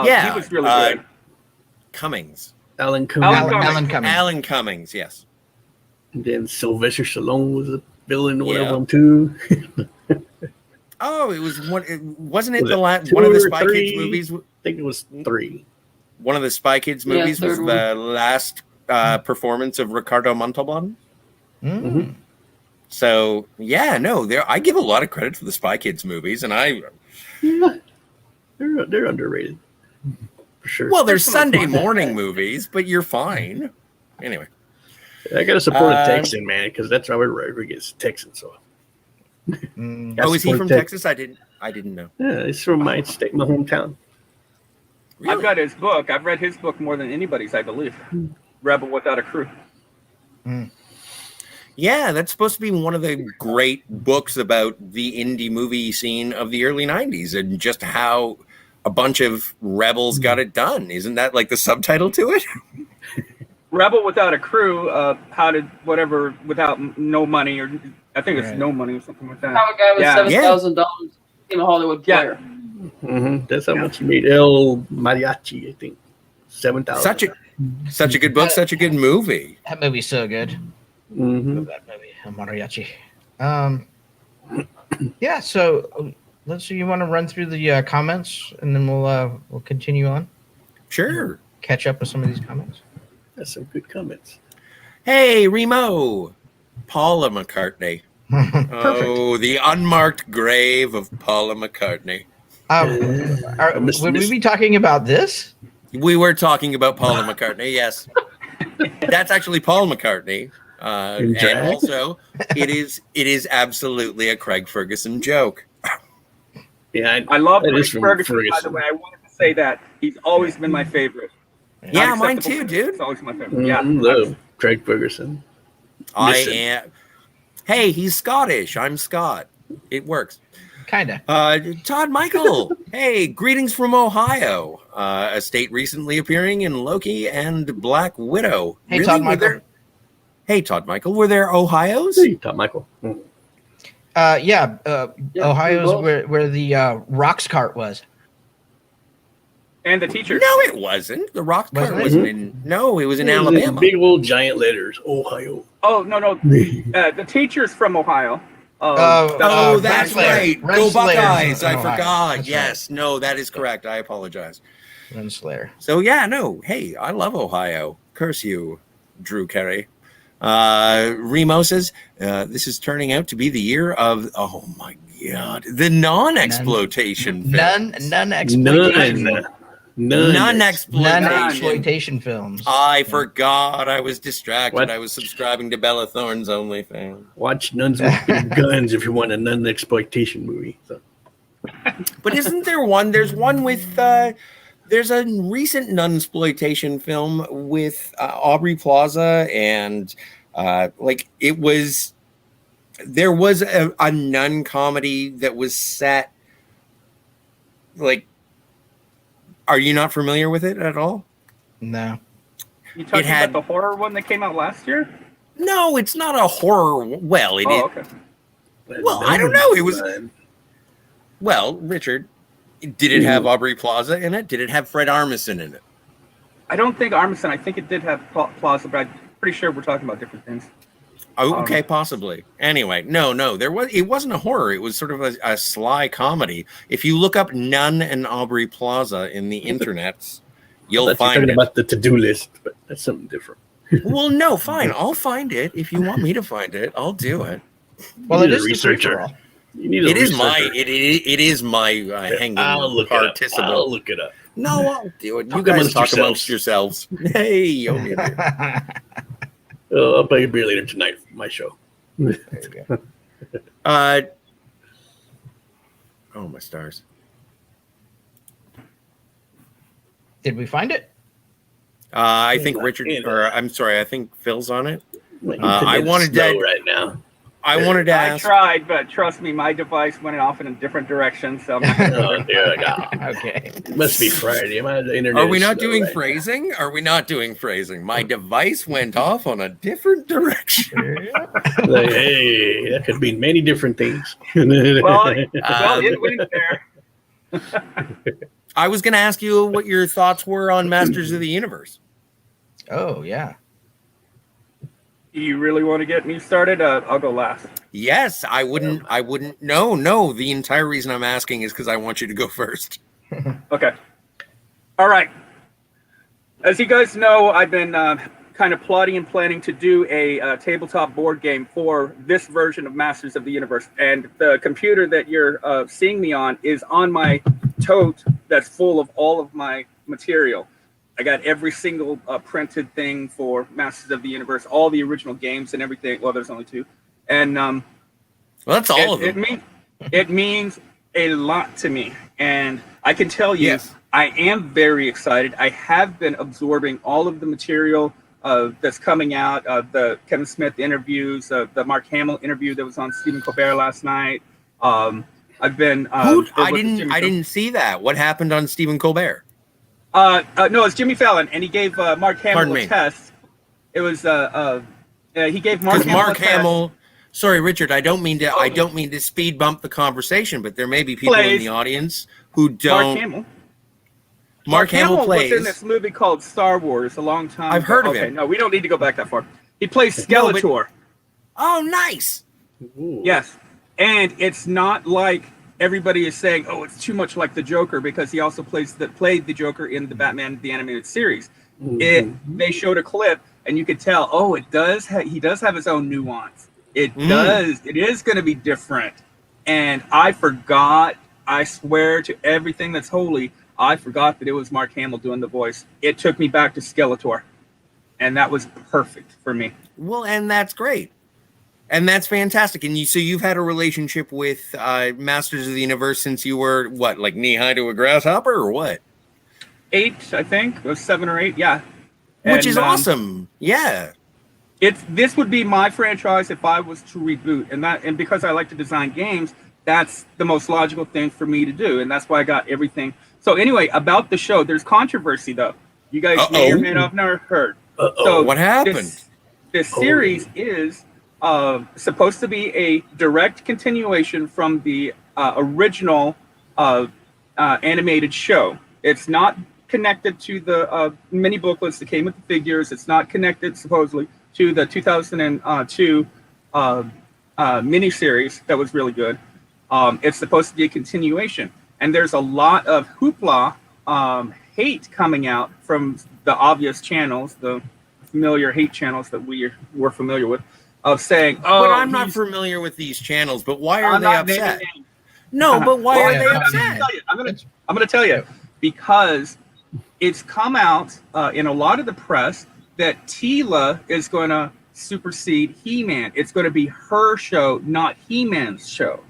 Yeah, He was really good. Cummings. Alan Cummings. Alan Cummings. Alan Cummings, yes. And then Sylvester Stallone was a villain in one of Yeah. them too. Oh, it was one. Wasn't it Was the it last two one of the or Spy three? Kids movies? I think it was 3. One of the Spy Kids Yeah, movies was third the last performance of Ricardo Montalban. Mm. So yeah, no, I give a lot of credit to the Spy Kids movies, and They're underrated. For sure. well, there's Sunday morning movies, but you're fine. Anyway, I gotta support a Texan, man, because that's Robert Rodriguez, Texan. So Mm. Gotta oh, is he support from Texas. Texas? I didn't know. yeah, he's from my state, my hometown. Really? I've got his book. I've read his book more than anybody's, I believe. Rebel Without a Crew. Yeah, that's supposed to be one of the great books about the indie movie scene of the early 90s and just how a bunch of rebels got it done. Isn't that like the subtitle to it? Rebel Without a Crew, how did whatever without no money, or I think it's Right. no money or something like that. How a guy with Yeah. $7,000 became a Hollywood player. That's how much he made. El Mariachi, I think, 7,000. Such a good book, such a good movie. That movie's so good. Mhm. That movie, Mariachi. Yeah. So let's see. You want to run through the comments, and then we'll continue on. Sure. Catch up with some of these comments. That's some good comments. Hey, Remo. Paula McCartney. Perfect. Oh, the unmarked grave of Paula McCartney. Would we be talking about this? We were talking about Paula McCartney, yes. That's actually Paul McCartney. And drag? also, it is absolutely a Craig Ferguson joke. Yeah, I love that Craig is from Ferguson, by the Ferguson. way. I wanted to say that. He's always been my favorite. Yeah, Not mine acceptable, too, dude. It's always my favorite. Yeah. Love Craig Ferguson. I Listen. am. Hey, he's Scottish. I'm Scott. It works. Kinda. Todd Michael. Hey, greetings from Ohio. A state recently appearing in Loki and Black Widow. Hey, Todd Were Michael. there- Hey, Todd Michael. Were there Ohios? Hey, Tom Michael. Yeah. Yeah, Ohio's both. where the rocks cart was. And the teachers. No, it wasn't. The rock cart Wasn't it? wasn't in. No, it was in It was Alabama. Big old giant letters. Ohio. Oh, no. The teachers from Ohio. Oh, that's Renslayer. right. Go Renslayer's Buckeyes. in I Ohio. forgot. That's Yes. No, that is correct. I apologize. Renslayer. So, yeah, no. Hey, I love Ohio. Curse you, Drew Carey. Remo says, this is turning out to be the year of, oh my God, the non-exploitation film. None exploitation. Non-exploitation. Non-exploitation films. I forgot. I was distracted. What? I was subscribing to Bella Thorne's OnlyFans. Watch Nuns with Big Guns if you want a nun exploitation movie. So. But isn't there one? There's one with. There's a recent nunsploitation film with Aubrey Plaza, and it was. There was a nun comedy that was set. Like, are you not familiar with it at all? No. You talking had- about the horror one that came out last year? No, it's not a horror. Well, it is. Okay. Well, I don't know. It was. Well, Richard, did it have Aubrey Plaza in it? Did it have Fred Armisen in it? I don't think Armisen. I think it did have Plaza, but I'm pretty sure we're talking about different things. Oh, okay, possibly. Anyway, no, it wasn't a horror. It was sort of a sly comedy. If you look up Nun and Aubrey Plaza in the internets, you'll find talking it. about the to-do list, but that's something different. Well, no, fine. I'll find it. If you want me to find it, I'll do it. Well, it is a researcher. It is my hanging participle. I'll look it up. No, I'll do it. You guys talk amongst yourselves. Hey, I'll buy a beer later tonight for my show. There you go. Oh, my stars. Did we find it? I think I think Phil's on it. I wanted to right now. I wanted to ask. I tried, but trust me, my device went off in a different direction. So okay. It must be Friday. The internet Are we not doing phrasing? Are we not doing phrasing? My device went off on a different direction. Hey, that could mean many different things. Well, it went there. I was going to ask you what your thoughts were on Masters of the Universe. Oh, yeah. You really want to get me started? I'll go last. Yes, I wouldn't. No. The entire reason I'm asking is because I want you to go first. Okay. All right. As you guys know, I've been kind of plotting and planning to do a tabletop board game for this version of Masters of the Universe. And the computer that you're seeing me on is on my tote that's full of all of my material. I got every single printed thing for Masters of the Universe, all the original games and everything. Well, there's only 2. And well, that's all of them. It means a lot to me. And I can tell you, I am very excited. I have been absorbing all of the material that's coming out, the Kevin Smith interviews, the Mark Hamill interview that was on Stephen Colbert last night. I've been. I didn't see that. What happened on Stephen Colbert? No, it's Jimmy Fallon, and he gave Mark Hamill a test. It was he gave Mark Hamill. Sorry, Richard. I don't mean to speed bump the conversation, but there may be people in the audience who don't. Mark Hamill plays. was in this movie called Star Wars a long time. I've heard of him. No, we don't need to go back that far. He plays Skeletor. Oh, nice. Ooh. Yes, and it's not like everybody is saying, "Oh, it's too much like the Joker," because he also played the Joker in the Batman the Animated Series. Mm-hmm. They showed a clip, and you could tell. Oh, he does have his own nuance. It is going to be different. And I forgot. I swear to everything that's holy, I forgot that it was Mark Hamill doing the voice. It took me back to Skeletor, and that was perfect for me. Well, and that's great. And that's fantastic. And you've had a relationship with Masters of the Universe since you were, what, like knee-high to a grasshopper or what? 8, I think. It was 7 or 8, yeah. Which is awesome. Yeah. This would be my franchise if I was to reboot. And because I like to design games, that's the most logical thing for me to do. And that's why I got everything. So anyway, about the show, there's controversy, though. You guys may or may not have never heard. So what happened? This series is supposed to be a direct continuation from the original animated show. It's not connected to the mini booklets that came with the figures. It's not connected, supposedly, to the 2002 miniseries that was really good. It's supposed to be a continuation. And there's a lot of hoopla, hate coming out from the obvious channels, the familiar hate channels that we're familiar with, of saying, "Oh, but I'm not familiar with these channels. But why are they upset?" No, but why are they upset? I'm going to tell you because it's come out in a lot of the press that Tila is going to supersede He-Man. It's going to be her show, not He-Man's show.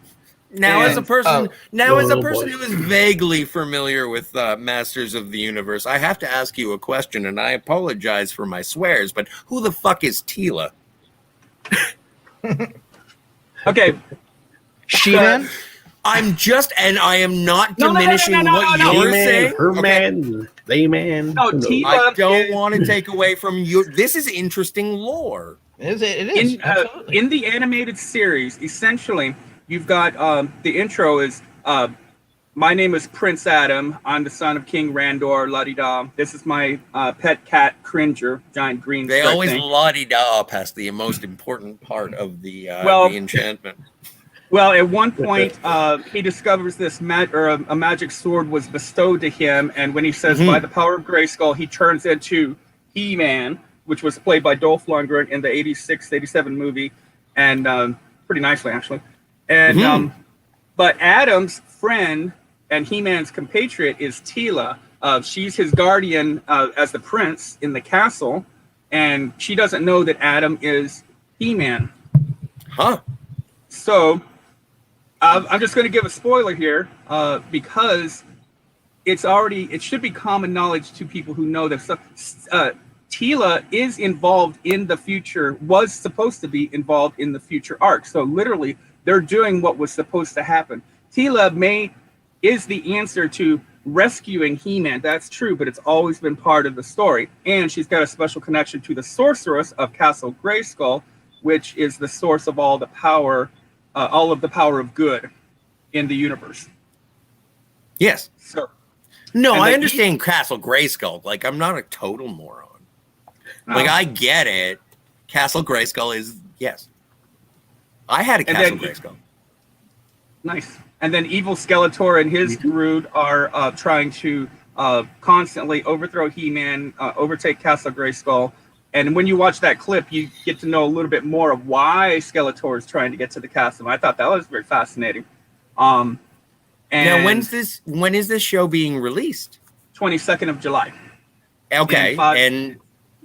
Now, as a person who is vaguely familiar with Masters of the Universe, I have to ask you a question, and I apologize for my swears, but who the fuck is Tila? Okay. She-Man? I am not diminishing what you're saying. Her man, they man. No, Tila I don't want to take away from you. This is interesting lore. It is. In the animated series, essentially, you've got the intro is My name is Prince Adam. I'm the son of King Randor, la-di-da. This is my pet cat, Cringer, giant green They stripe always thing. la-di-da past the most important part of the enchantment. Well, at one point, he discovers this a magic sword was bestowed to him, and when he says, by the power of Grayskull, he turns into He-Man, which was played by Dolph Lundgren in the 86, 87 movie, and pretty nicely, actually. And but Adam's friend and He-Man's compatriot is Teela. She's his guardian as the prince in the castle, and she doesn't know that Adam is He-Man. Huh. So I'm just going to give a spoiler here because it should be common knowledge to people who know this stuff. Teela is involved in the future, was supposed to be involved in the future arc. So literally, they're doing what was supposed to happen. Teela is the answer to rescuing He-Man. That's true, but it's always been part of the story. And she's got a special connection to the sorceress of Castle Grayskull, which is the source of all the power, all of the power of good in the universe. Yes. So, no, I understand Castle Grayskull. Like, I'm not a total moron. Like, I get it. Castle Grayskull is, yes. I had a Castle Grayskull. Nice. And then Evil Skeletor and his brood are trying to constantly overthrow He-Man, overtake Castle Grayskull. And when you watch that clip, you get to know a little bit more of why Skeletor is trying to get to the castle. I thought that was very fascinating. And now, when is this show being released? 22nd of July. Okay,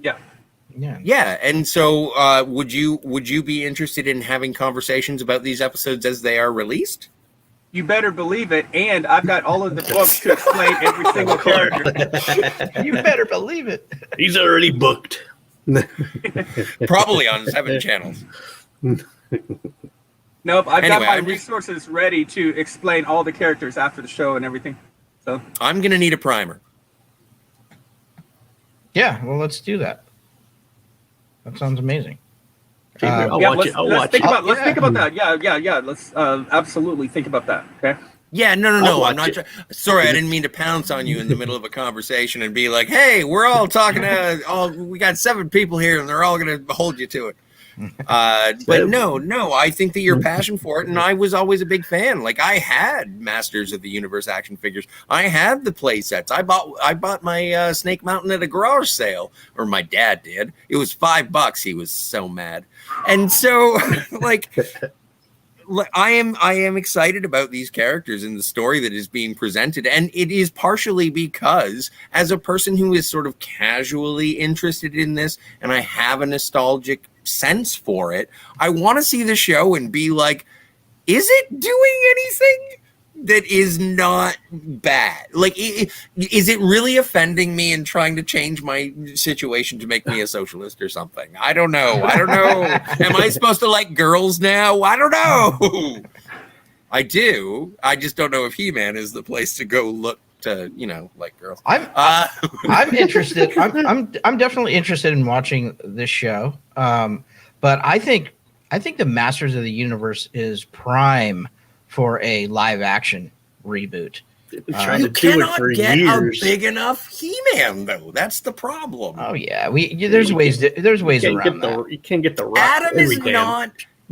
yeah. And so, would you be interested in having conversations about these episodes as they are released? You better believe it. And I've got all of the books to explain every single character. You better believe it. He's already booked. Probably on 7 channels. Nope, I've got my resources ready to explain all the characters after the show and everything. So I'm gonna need a primer. Yeah, well, let's do that. That sounds amazing. Let's think about that. Yeah. Let's absolutely think about that. Okay. Yeah, no. I'm not. Sorry, I didn't mean to pounce on you in the middle of a conversation and be like, "Hey, we're all talking. We got 7 people here, and they're all going to hold you to it." But no, I think that your passion for it, and I was always a big fan. Like, I had Masters of the Universe action figures. I had the play sets. I bought my Snake Mountain at a garage sale, or my dad did. It was $5. He was so mad, and so like. I am excited about these characters and the story that is being presented, and it is partially because, as a person who is sort of casually interested in this, and I have a nostalgic sense for it, I want to see the show and be like, is it doing anything that is not bad? Like, is it really offending me and trying to change my situation to make me a socialist or something? I don't know. Am I supposed to like girls now? I don't know. I do. I just don't know if He-Man is the place to go look to, like girls. I'm interested. I'm definitely interested in watching this show. But I think the Masters of the Universe is prime for a live action reboot. You cannot get a big enough He-Man, though. That's the problem. Oh yeah, there's ways around that. You can't get the Rock.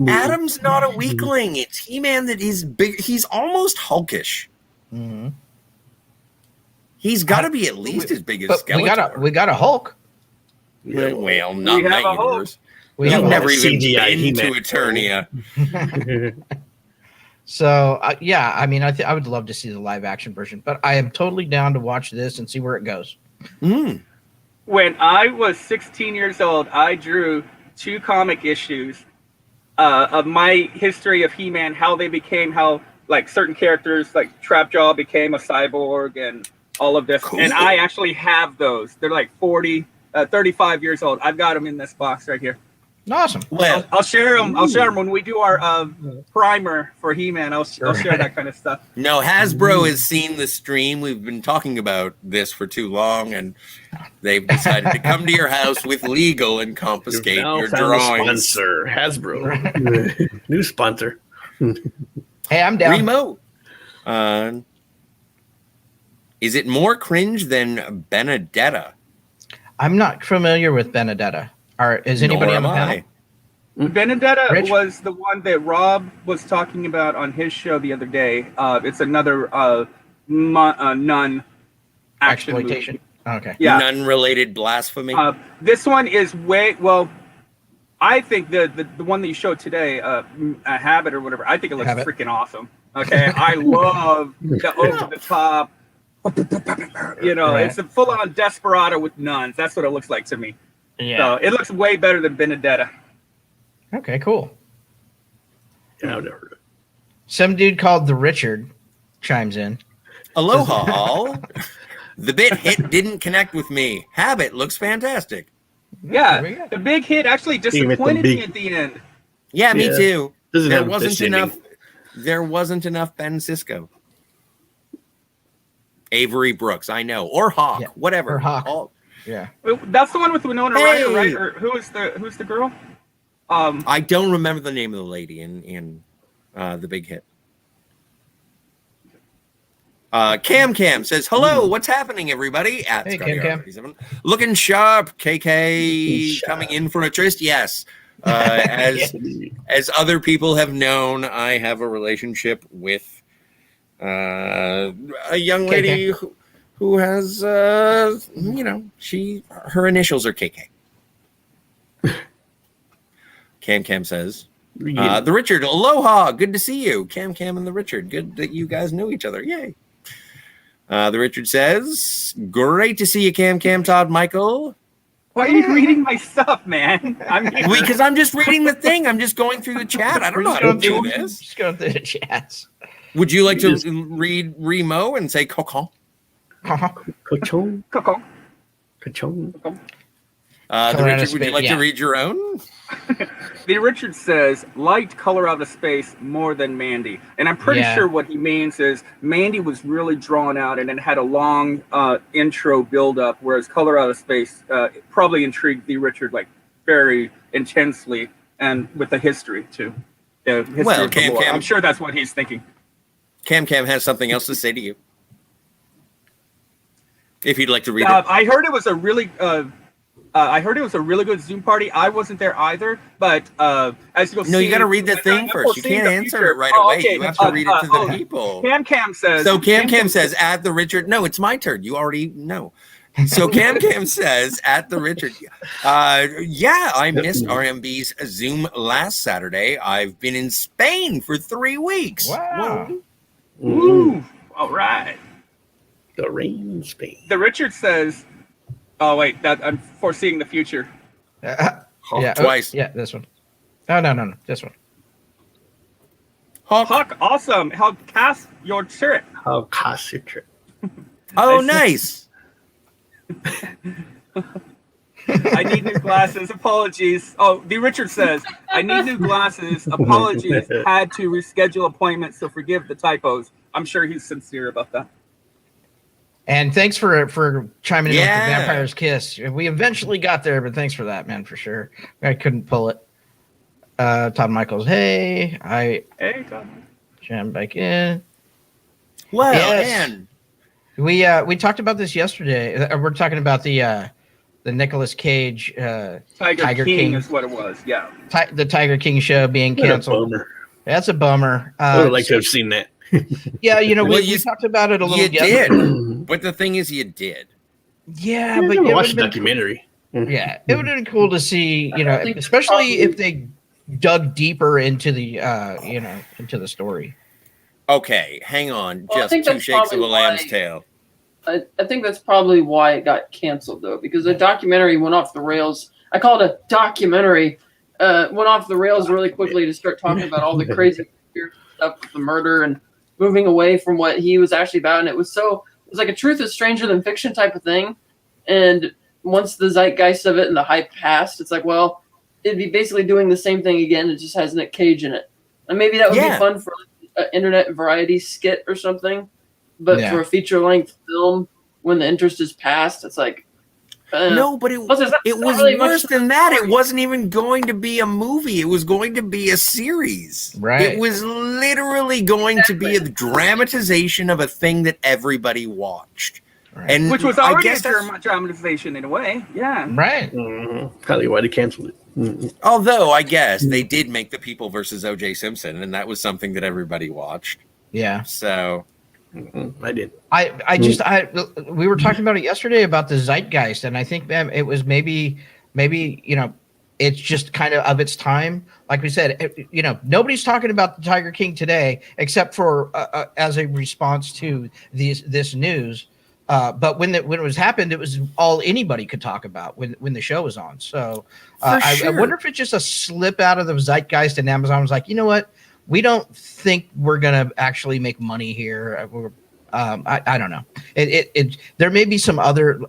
Adam's not a weakling. It's He-Man that is big. He's almost Hulkish. Mm-hmm. He's got to be at least as big as Skeletor. We got a Hulk. Well, not in that universe. You've never even been to Eternia. So I mean, I would love to see the live action version, but I am totally down to watch this and see where it goes. When I was 16 years old, I drew 2 comic issues of my history of He-Man, how they became, how like certain characters like Trapjaw became a cyborg and all of this. Cool. And I actually have those. They're like 35 years old. I've got them in this box right here. Awesome. Well, I'll share them. I'll share them when we do our primer for He-Man. I'll share that kind of stuff. No, Hasbro has seen the stream. We've been talking about this for too long, and they've decided to come to your house with legal and confiscate your drawings. Sponsor, Hasbro, new sponsor. Hey, I'm down. Remote. Is it more cringe than Benedetta? I'm not familiar with Benedetta. Is anybody Nor on the am panel? I. Benedetta Rich? was the one that Rob was talking about on his show the other day. It's another nun action Exploitation. movie. Okay. Yeah. Nun-related blasphemy. This one is I think the one that you showed today, a Habit or whatever, I think it looks Habit. freaking awesome. Okay, I love the over the top. Right. It's a full-on Desperado with nuns. That's what it looks like to me. Yeah. So it looks way better than Benedetta. Okay, cool. Yeah, I've never heard of it. Some dude called the Richard chimes in. Aloha, all. The bit hit didn't connect with me. Habit looks fantastic. Yeah, There we go. the big hit actually disappointed me at the end. Yeah, me Yeah. too. Doesn't There have wasn't this enough. ending. There wasn't enough Ben Sisko. Avery Brooks, I know, or Hawk, Yeah, whatever. or Hawk. All- Yeah. That's the one with Winona Hey! Ryder, right? Or who's the girl? I don't remember the name of the lady in the big hit. Cam says, hello, what's happening, everybody? At Hey, Scotty Cam. R37. Looking sharp, KK Looking sharp. coming in for a tryst. Yes. As other people have known, I have a relationship with a young lady who has, her initials are KK. Cam says, the Richard, aloha, good to see you. Cam and the Richard, good that you guys know each other. Yay. The Richard says, great to see you, Cam, Todd, Michael. Why are you reading my stuff, man? Because I'm just reading the thing. I'm just going through the chat. I don't know how to do this. Just going through the chats. Would you like to read Remo and say Cocon? Cochon. Coco. Cochon. The Richard, would you like to read your own? The Richard says, liked Color Out of Space more than Mandy. And I'm pretty sure what he means is Mandy was really drawn out and it had a long intro build-up, whereas Color Out of Space probably intrigued the Richard like very intensely and with the history too. History of the lore. I'm sure that's what he's thinking. Cam has something else to say to you. If you'd like to read it. I heard it was a really good Zoom party. I wasn't there either, but as you'll see... No, you got to read the thing first. You can't answer it right away. Okay. You have to read it to the people. Cam says... So Cam says, at the Richard... No, it's my turn. You already know. So Cam says, at the Richard... I missed RMB's Zoom last Saturday. I've been in Spain for 3 weeks. Wow. Woo! All right. The rain in Spain. The Richard says... Oh, wait. I'm foreseeing the future. Twice. This one. No. This one. Hawk, awesome. How cast your trip. How cast your trip. Oh, nice. I need new glasses. Apologies. Oh, the Richard says, I need new glasses. Apologies. Had to reschedule appointments, so forgive the typos. I'm sure he's sincere about that. And thanks for chiming in with the Vampire's Kiss. We eventually got there, but thanks for that, man, for sure. I couldn't pull it. Todd Michaels, hey. Hey, Todd. Jam back in. Well, yes. Man. We talked about this yesterday. We're talking about the Nicolas Cage Tiger King is what it was. Yeah. The Tiger King show being canceled. That's a bummer. I would like to have seen that. Yeah, we talked about it a little. You did, but the thing is, you did. Yeah, but you watched the documentary. Yeah, it would have been cool to see, especially if they dug deeper into the, into the story. Okay, hang on, Well, just 2 shakes of a lamb's tail. I think that's probably why it got canceled, though, because the documentary went off the rails. I call it a documentary. Went off the rails really quickly to start talking about all the crazy stuff with the murder and moving away from what he was actually about. And it was like a truth is stranger than fiction type of thing. And once the zeitgeist of it and the hype passed, it's like, well, it'd be basically doing the same thing again. It just has Nick Cage in it. And maybe that would be fun for an internet variety skit or something. But for a feature-length film, when the interest is past, it's like... no, but it was really worse than that. It wasn't even going to be a movie. It was going to be a series. Right. It was literally going to be a dramatization of a thing that everybody watched. Right. And Which was I already a guess that's- dramatization in a way. Yeah. Right. Probably why they canceled it. Although I guess they did make The People versus O.J. Simpson, and that was something that everybody watched. Yeah. So I did. We were talking about it yesterday about the zeitgeist, and I think it was maybe it's just kind of its time. Like we said, nobody's talking about the Tiger King today except for as a response to this news. But when it was happened, it was all anybody could talk about when the show was on. So I wonder if it's just a slip out of the zeitgeist, and Amazon was like, you know what? We don't think we're gonna actually make money here. I don't know. There may be some other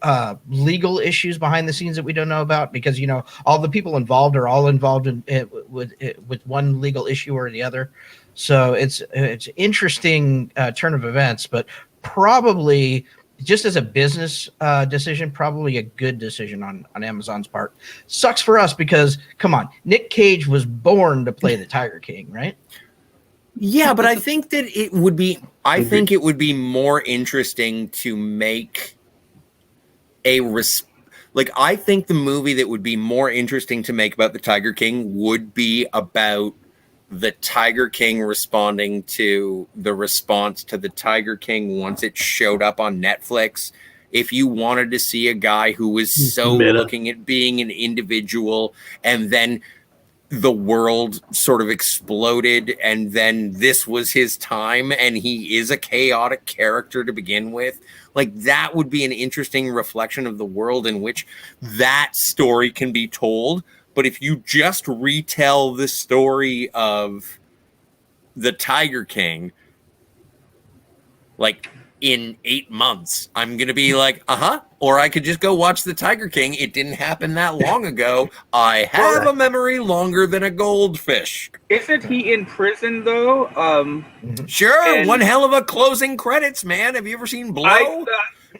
legal issues behind the scenes that we don't know about, because all the people involved are all involved in with one legal issue or the other. So it's interesting turn of events, but probably just as a business decision, probably a good decision on Amazon's part. Sucks for us because, come on, Nick Cage was born to play the Tiger King, right? yeah, but I think that it would be. I think it would be more interesting to make I think the movie that would be more interesting to make about the Tiger King would be about the Tiger King responding to the response to the Tiger King once it showed up on Netflix. If you wanted to see a guy who was so looking at being an individual, and then the world sort of exploded, and then this was his time, and he is a chaotic character to begin with, like that would be an interesting reflection of the world in which that story can be told. But if you just retell the story of the Tiger King, like in 8 months, I'm going to be like, or I could just go watch the Tiger King. It didn't happen that long ago. I have a memory longer than a goldfish. Isn't he in prison though? Sure. One hell of a closing credits, man. Have you ever seen Blow?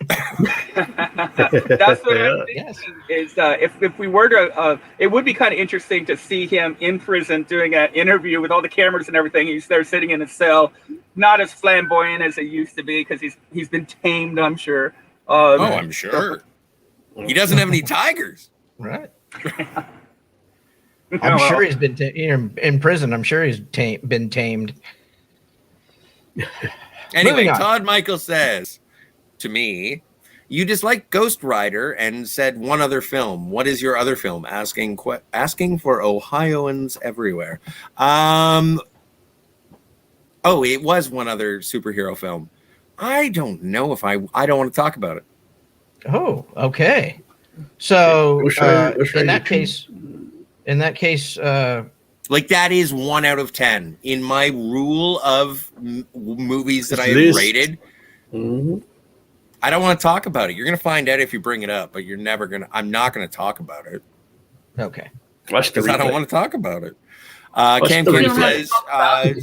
That's what I'm thinking. Is if we were to, it would be kind of interesting to see him in prison doing an interview with all the cameras and everything. He's there sitting in a cell, not as flamboyant as it used to be because he's been tamed, I'm sure. I'm sure. He doesn't have any tigers. Right. I'm sure he's been in prison. I'm sure he's been tamed. Anyway, Todd Michael says to me, you dislike Ghost Rider and said one other film. What is your other film? Asking for Ohioans everywhere. It was one other superhero film. I don't know if I don't want to talk about it. Oh, okay. So in that case, like that is 1 out of 10 in my rule of movies that I have rated. Mm-hmm. I don't want to talk about it. You're going to find out if you bring it up, but I'm not going to talk about it. Okay. Because I don't want to talk about it. Cam says,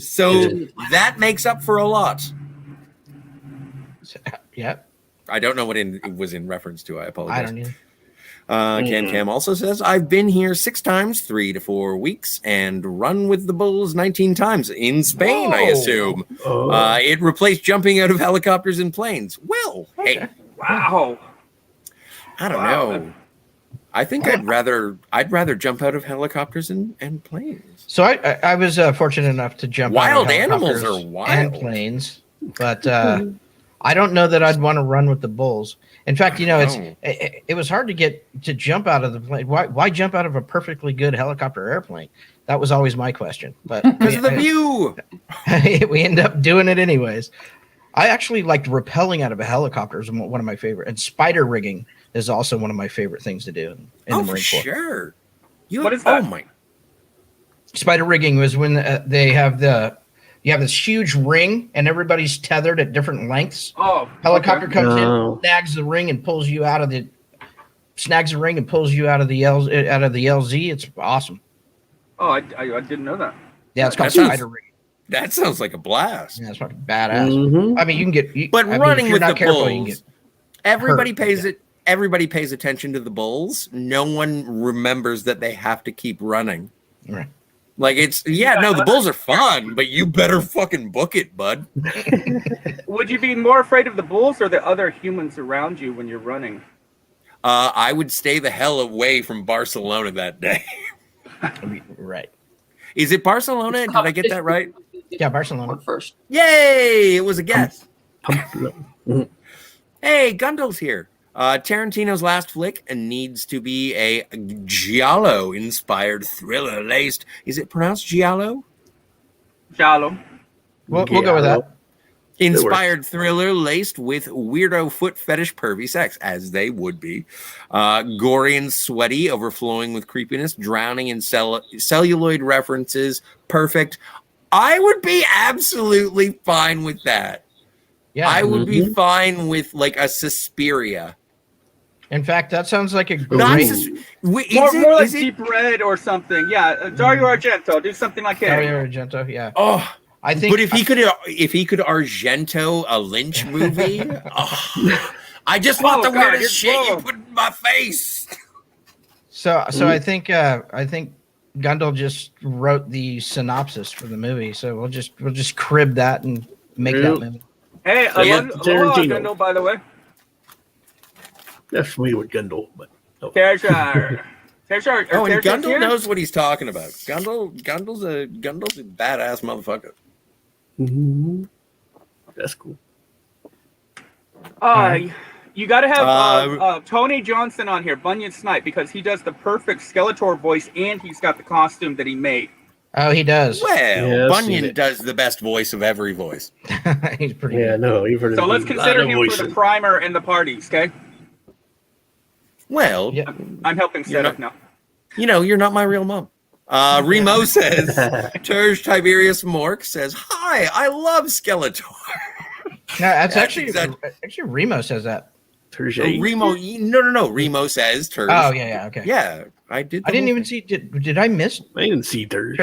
so that makes up for a lot. Yeah. I don't know what it was in reference to. I apologize. I don't either. Cam also says, I've been here 6 times, 3 to 4 weeks, and run with the bulls 19 times in Spain, I assume. It replaced jumping out of helicopters and planes. Well, hey. Wow. I don't know. I think I'd rather jump out of helicopters and planes. So I was fortunate enough to jump wild out of animals helicopters are wild. and planes, but I don't know that I'd want to run with the bulls. In fact, it was hard to jump out of the plane. Why jump out of a perfectly good helicopter airplane? That was always my question. But because of the view, we end up doing it anyways. I actually liked rappelling out of a helicopter is one of my favorite, and spider rigging is also one of my favorite things to do in the Marine Corps. Sure. What is that? Oh my! Spider rigging was when they have you have this huge ring and everybody's tethered at different lengths. Oh, helicopter comes in, snags the ring and pulls you out of the LZ. It's awesome. Oh, I didn't know that. Yeah, it's called spider rigging. That sounds like a blast. Yeah, it's fucking badass. Mm-hmm. I mean, you can get, running with the careful, bulls. Everybody pays attention to the bulls. No one remembers that they have to keep running. Right. Like the bulls are fun, but you better fucking book it, bud. Would you be more afraid of the bulls or the other humans around you when you're running? I would stay the hell away from Barcelona that day. Right. Is it Barcelona? Did I get that right? Yeah, Barcelona first. Yay! It was a guess. Hey, Gundle's here. Tarantino's last flick needs to be a giallo-inspired thriller laced. Is it pronounced giallo? Giallo. We'll go with that. Inspired thriller laced with weirdo foot fetish pervy sex, as they would be. Gory and sweaty, overflowing with creepiness, drowning in celluloid references. Perfect. I would be absolutely fine with that. Yeah, I would be fine with like a Suspiria. In fact, that sounds like a great. More like Deep Red or something. Yeah, Dario Argento. Do something like that. Dario Argento. Yeah. Oh, I think. But if he could Argento a Lynch movie, I just want the weirdest shit you put in my face. So I think Gundle just wrote the synopsis for the movie. So we'll just crib that and make that movie. Hey, aloha, Gundle, by the way. That's familiar with Gundle, but and Gundle knows what he's talking about. Gundle's a badass motherfucker. Mm-hmm. That's cool. You got to have Tony Johnson on here, Bunyan Snipe, because he does the perfect Skeletor voice, and he's got the costume that he made. Oh, he does. Well, Bunyan does the best voice of every voice. He's pretty. Yeah, no, you've heard. So let's consider him for the primer and the parties, okay? Well, yeah. I'm helping set up now. You know, you're not my real mom. Remo says, Terj Tiberius Mork says, "Hi, I love Skeletor." No, that's actually Remo says that. Terj. Remo, no. Remo says Terj. Oh yeah, okay. Yeah, I did. I didn't even see. Did I miss? I didn't see Terj.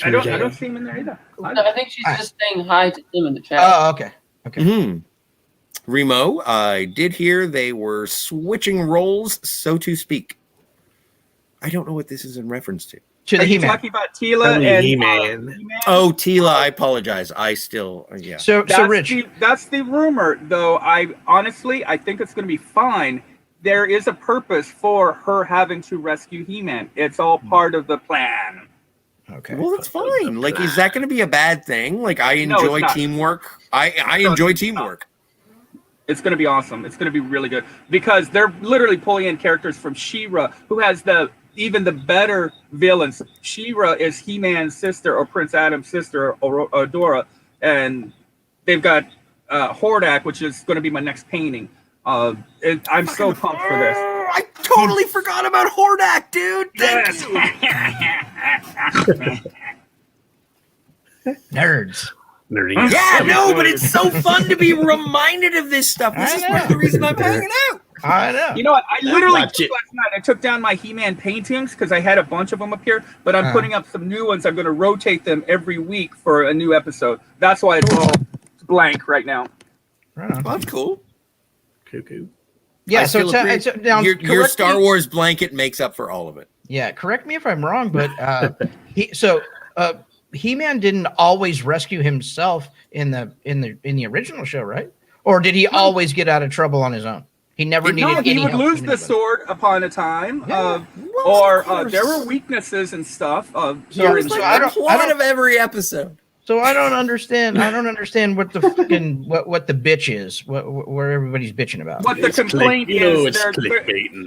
I don't see him in there either. I think she's just saying hi to him in the chat. Oh, okay. Mm-hmm. Remo, I did hear they were switching roles, so to speak. I don't know what this is in reference to. Are you talking about Tila and He-Man? Oh, Tila, I apologize. I still, yeah. So Rich, that's the rumor, though. I think it's going to be fine. There is a purpose for her having to rescue He-Man. It's all part of the plan. Okay. Well, that's fine. Like, is that going to be a bad thing? Like, I enjoy teamwork. I enjoy teamwork. It's going to be awesome. It's going to be really good because they're literally pulling in characters from She-Ra, who has even the better villains. She-Ra is He-Man's sister or Prince Adam's sister, Adora, and they've got Hordak, which is going to be my next painting. I'm so pumped for this. I totally forgot about Hordak, dude. Thank you. Nerds. Nerdy. Yeah, no, but it's so fun to be reminded of this stuff. This is part of the reason I'm hanging out. I know. You know what? I literally last night I took down my He-Man paintings because I had a bunch of them up here, but I'm putting up some new ones. I'm going to rotate them every week for a new episode. That's why it's all blank right now. Well, that's cool. Cuckoo. Yeah, so now your Star Wars blanket makes up for all of it. Yeah, correct me if I'm wrong, but He-Man didn't always rescue himself in the original show, right? Or did he always get out of trouble on his own? He never needed any help. He would lose the sword upon a time, or there were weaknesses and stuff. I don't of every episode. So I don't understand. I don't understand what the fucking what the bitch is. Where everybody's bitching about. What the complaint is?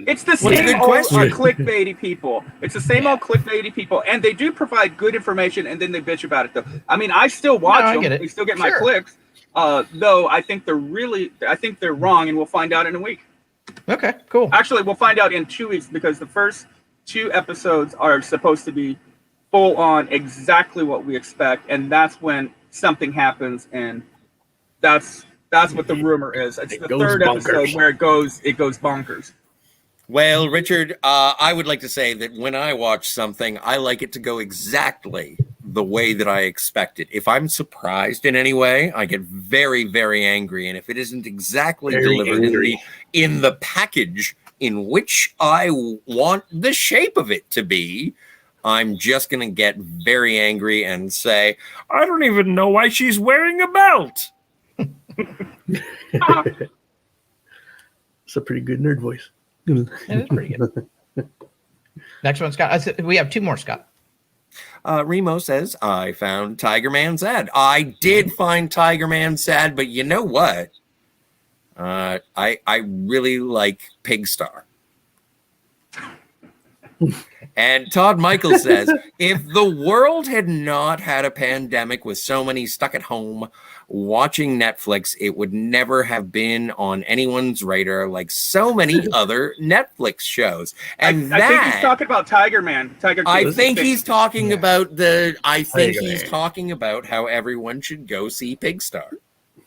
It's the same old clickbaity people. It's the same old clickbaity people, and they do provide good information, and then they bitch about it. Though I mean, I still watch them. We still get my clicks. Though I think they're wrong, and we'll find out in a week. Okay, cool. Actually, we'll find out in 2 weeks because the first 2 episodes are supposed to be full on exactly what we expect, and that's when something happens, and that's what the rumor is. It's the third episode where it goes bonkers. Well, Richard, I would like to say that when I watch something, I like it to go exactly the way that I expect it. If I'm surprised in any way, I get very, very angry, and if it isn't exactly delivered in the package in which I want the shape of it to be, I'm just going to get very angry and say, I don't even know why she's wearing a belt. It's a pretty good nerd voice. It is pretty good. Next one, Scott. We have two more, Scott. Remo says, I found Tiger Man sad. I did find Tiger Man sad, but you know what? I really like Pigstar. And Todd Michael says, if the world had not had a pandemic with so many stuck at home watching Netflix, it would never have been on anyone's radar like so many other Netflix shows. And I think he's talking about Tiger Man. I think he's talking about talking about how everyone should go see Pigstar.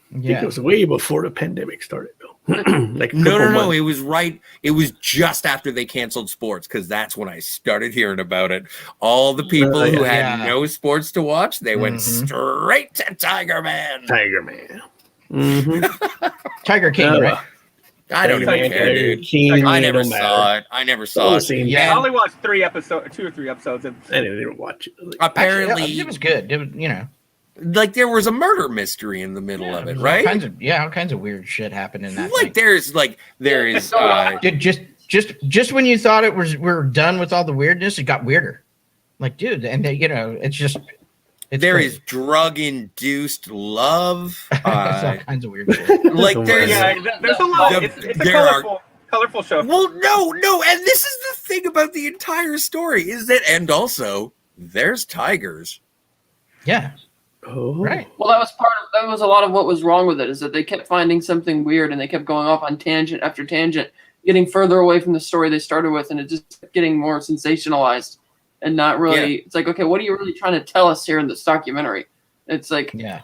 I think it was way before the pandemic started, though. Like No. It was right. It was just after they canceled sports, because that's when I started hearing about it. All the people who had no sports to watch, they went straight to Tiger Man. Tiger Man. Tiger King, right? I don't even care, dude. I never saw it. I I only watched 2 or 3 episodes. I didn't even watch it. Apparently, it was good. It was, like there was a murder mystery in the middle of it, right? All kinds of weird shit happened in that. There is just when you thought we're done with all the weirdness, it got weirder. Like, dude, and it's is drug-induced love. It's all kinds of weird shit. Like there's a lot. It's a colorful show. Well, no, and this is the thing about the entire story and also there's tigers. Yeah. Oh. Right. Well, that was a lot of what was wrong with it, is that they kept finding something weird and they kept going off on tangent after tangent, getting further away from the story they started with, and it just kept getting more sensationalized and not really. Yeah. It's like, okay, what are you really trying to tell us here in this documentary? It's like, There's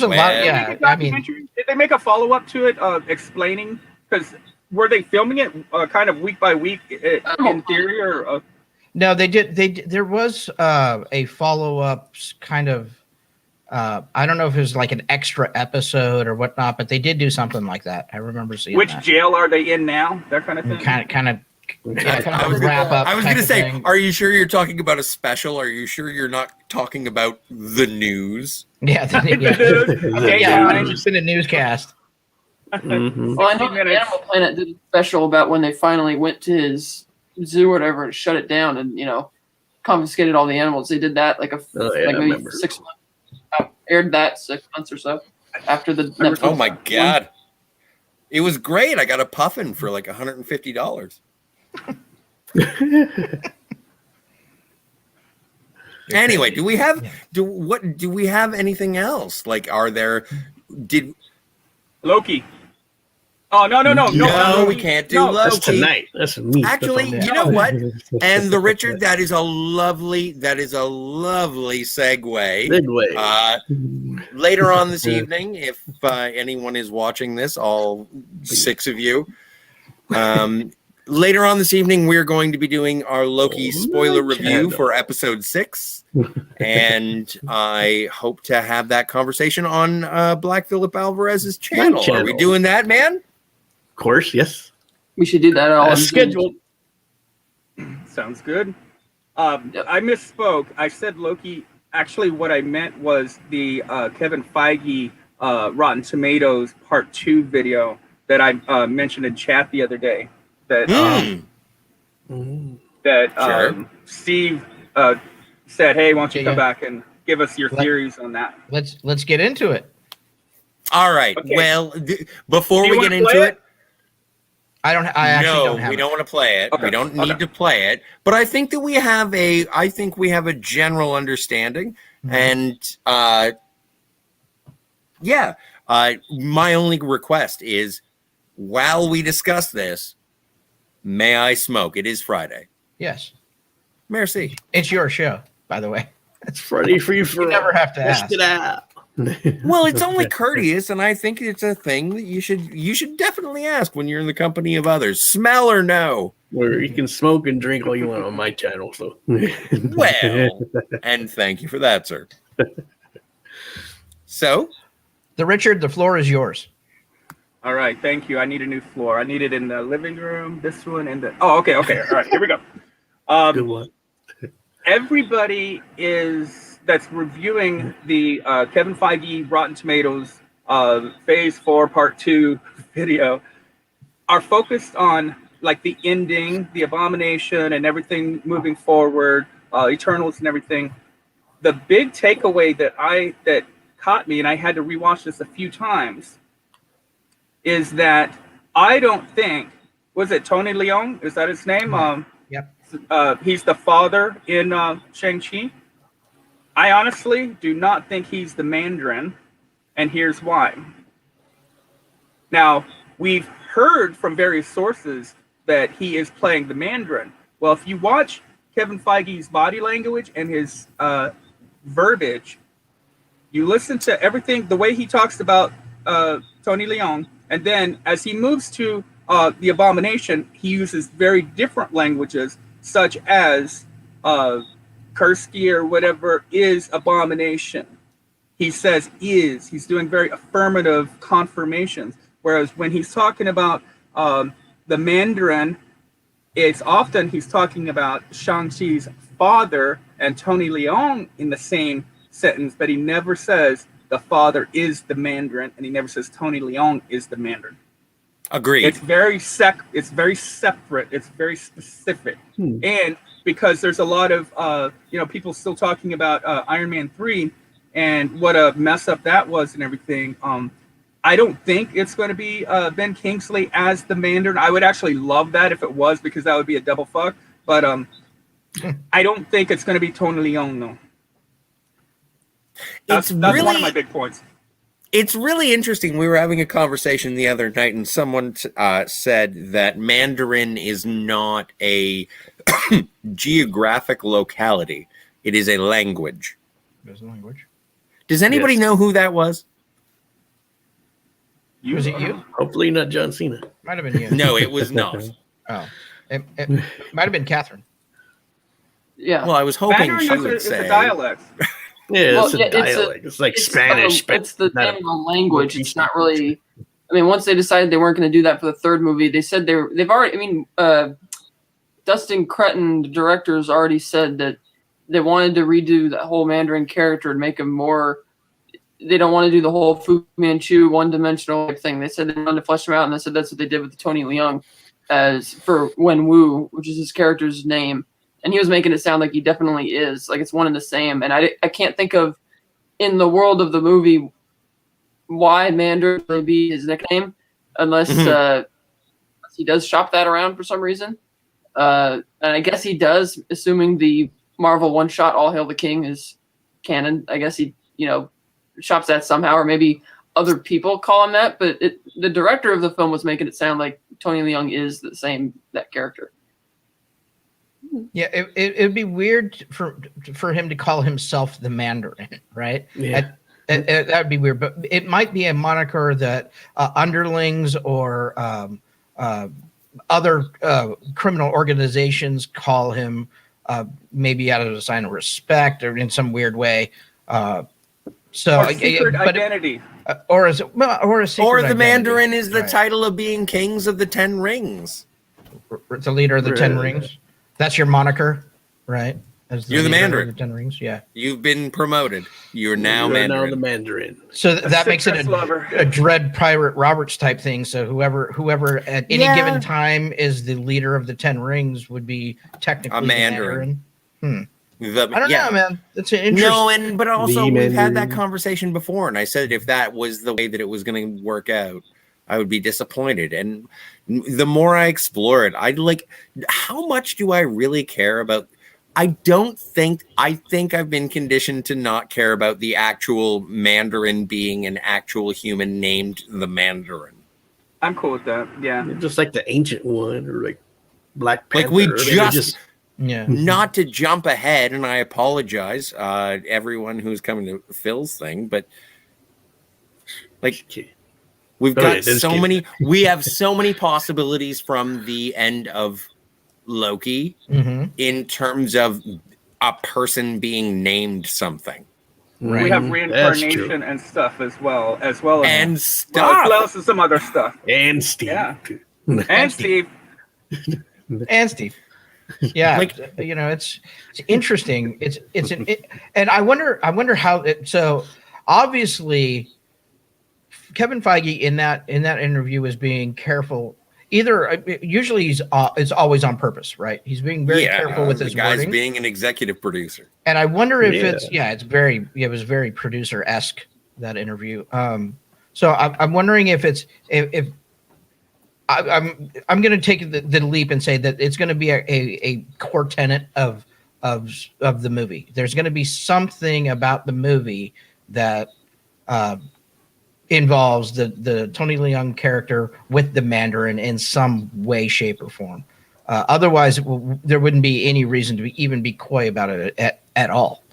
a lot. Yeah, I mean, did they make a follow up to it, explaining? Because were they filming it kind of week by week in theory, or? No, they did. There was a follow-up kind of. I don't know if it was like an extra episode or whatnot, but they did do something like that. I remember seeing. Which jail are they in now? That kind of thing. Kind of wrap up. I was going to say, are you sure you're talking about a special? Are you sure you're not talking about the news? Yeah, it's been a newscast. Well, I know Animal Planet did a special about when they finally went to his zoo or whatever and shut it down and confiscated all the animals. They did that like maybe 6 months. Aired that 6 months or so after the Netflix. Oh my god, it was great. I got a puffin for like $150. Anyway, do we have anything else? Like, did Loki? Oh, no. No, we can't do Loki. That's tonight. That's me. Actually, you know what? And the Richard, that is a lovely segue. Later on this evening, if anyone is watching this, all 6 of you, later on this evening, we're going to be doing our Loki spoiler review for episode 6. And I hope to have that conversation on Black Phillip Alvarez's channel. Are we doing that, man? Of course, yes. We should do that all scheduled. Sounds good. I misspoke. I said Loki. Actually, what I meant was the Kevin Feige Rotten Tomatoes Part 2 video that I mentioned in chat the other day. That Steve said, "Hey, why don't you come back and give us your theories on that?" Let's get into it. All right. Okay. Well, before we get into it. I actually don't have we don't want to play it. Okay. We don't need to play it. But I think that we have a general understanding. And my only request is, while we discuss this, may I smoke? It is Friday. Yes. Merci. It's your show, by the way. It's Friday free for you never have to ask. It out. Well, it's only courteous, and I think it's a thing that you should definitely ask when you're in the company of others. Smell or no? Where you can smoke and drink all you want on my channel. So, well, and thank you for that, sir. So, the floor is yours. All right, thank you. I need a new floor. I need it in the living room. This one and the. Oh, okay. All right, here we go. Good one. Everybody that's reviewing the Kevin Feige Rotten Tomatoes Phase 4 Part 2 video are focused on like the ending, the abomination, and everything moving forward, Eternals and everything. The big takeaway that caught me, and I had to rewatch this a few times, is that I don't think, was it Tony Leung? Is that his name? Yep. He's the father in Shang-Chi. I honestly do not think he's the Mandarin, and here's why. Now, we've heard from various sources that he is playing the Mandarin. Well, if you watch Kevin Feige's body language and his verbiage, you listen to everything, the way he talks about Tony Leung, and then as he moves to the abomination, he uses very different languages, such as Kursky or whatever is abomination. He says is. He's doing very affirmative confirmations. Whereas when he's talking about the Mandarin, it's often he's talking about Shang-Chi's father and Tony Leung in the same sentence, but he never says the father is the Mandarin, and he never says Tony Leung is the Mandarin. Agreed. It's very it's very separate. It's very specific. And because there's a lot of people still talking about Iron Man 3 and what a mess up that was and everything. I don't think it's going to be Ben Kingsley as the Mandarin. I would actually love that if it was, because that would be a double fuck. But I don't think it's going to be Tony Leung, though. That's really one of my big points. It's really interesting. We were having a conversation the other night, and someone said that Mandarin is not a geographic locality. It is a language. There's a language. Does anybody know who that was? Was it you? Hopefully not John Cena. Might have been you. No, it was not. Oh, it might have been Catherine. Yeah. Well, I was hoping Mandarin she would is say. a dialect. Yeah, it's a dialect. It's like Spanish. It's the name of the language. It's not really. I mean, once they decided they weren't going to do that for the third movie, they said they've already. I mean, Dustin Cretton, the directors, already said that they wanted to redo that whole Mandarin character and make him more. They don't want to do the whole Fu Manchu one-dimensional type thing. They said they wanted to flesh him out, and they said that's what they did with Tony Leung as for Wen Wu, which is his character's name. And he was making it sound like he definitely is, like it's one and the same. And I can't think of, in the world of the movie, why Mandarin would be his nickname, unless he does shop that around for some reason. And I guess he does, assuming the Marvel one-shot All Hail the King is canon. I guess he, shops that somehow, or maybe other people call him that. But the director of the film was making it sound like Tony Leung is that character. Yeah, it'd be weird for him to call himself the Mandarin, right? Yeah. That would be weird, but it might be a moniker that underlings or other criminal organizations call him, maybe out of a sign of respect or in some weird way. Or secret identity. Or a secret Or the identity. Mandarin is the Right. title of being kings of the Ten Rings. The leader of the Ten Rings. That's your moniker, right? As You're the leader of Mandarin. The Ten Rings, yeah. You've been promoted. You're now You're Mandarin. now the Mandarin. So that makes it Secrets lover. a Dread Pirate Roberts type thing. So whoever at any given time is the leader of the Ten Rings would be technically A the Mandarin. I don't know, man. It's an interesting. No, but also The we've had that Mandarin. conversation before, and I said if that was the way that it was going to work out, I would be disappointed. And the more I explore it, how much do I really care about? I think I've been conditioned to not care about the actual Mandarin being an actual human named the Mandarin. I'm cool with that. Yeah. Just like the ancient one, or like Black Panther. Like we or maybe just Yeah. not to jump ahead, and I apologize, everyone who's coming to Phil's thing, but like we've Go got ahead, just so keep- many, we have so many possibilities from the end of Loki in terms of a person being named something. Right. We have That's reincarnation true. and stuff as well as And well, stuff. as well as some other stuff. And Steve. Yeah. And Steve. And Steve. Yeah, Like- it's interesting. And I wonder how it. So obviously, Kevin Feige in that interview is being careful. Usually it's always on purpose, right? He's being very careful with his the guy's wording. being an executive producer. And I wonder if Yeah. it was very producer-esque, that interview. So I'm wondering if I'm going to take the leap and say that it's going to be a core tenet of the movie. There's going to be something about the movie that involves the Tony Leung character with the Mandarin in some way, shape, or form. Otherwise, there wouldn't be any reason to even be coy about it at all.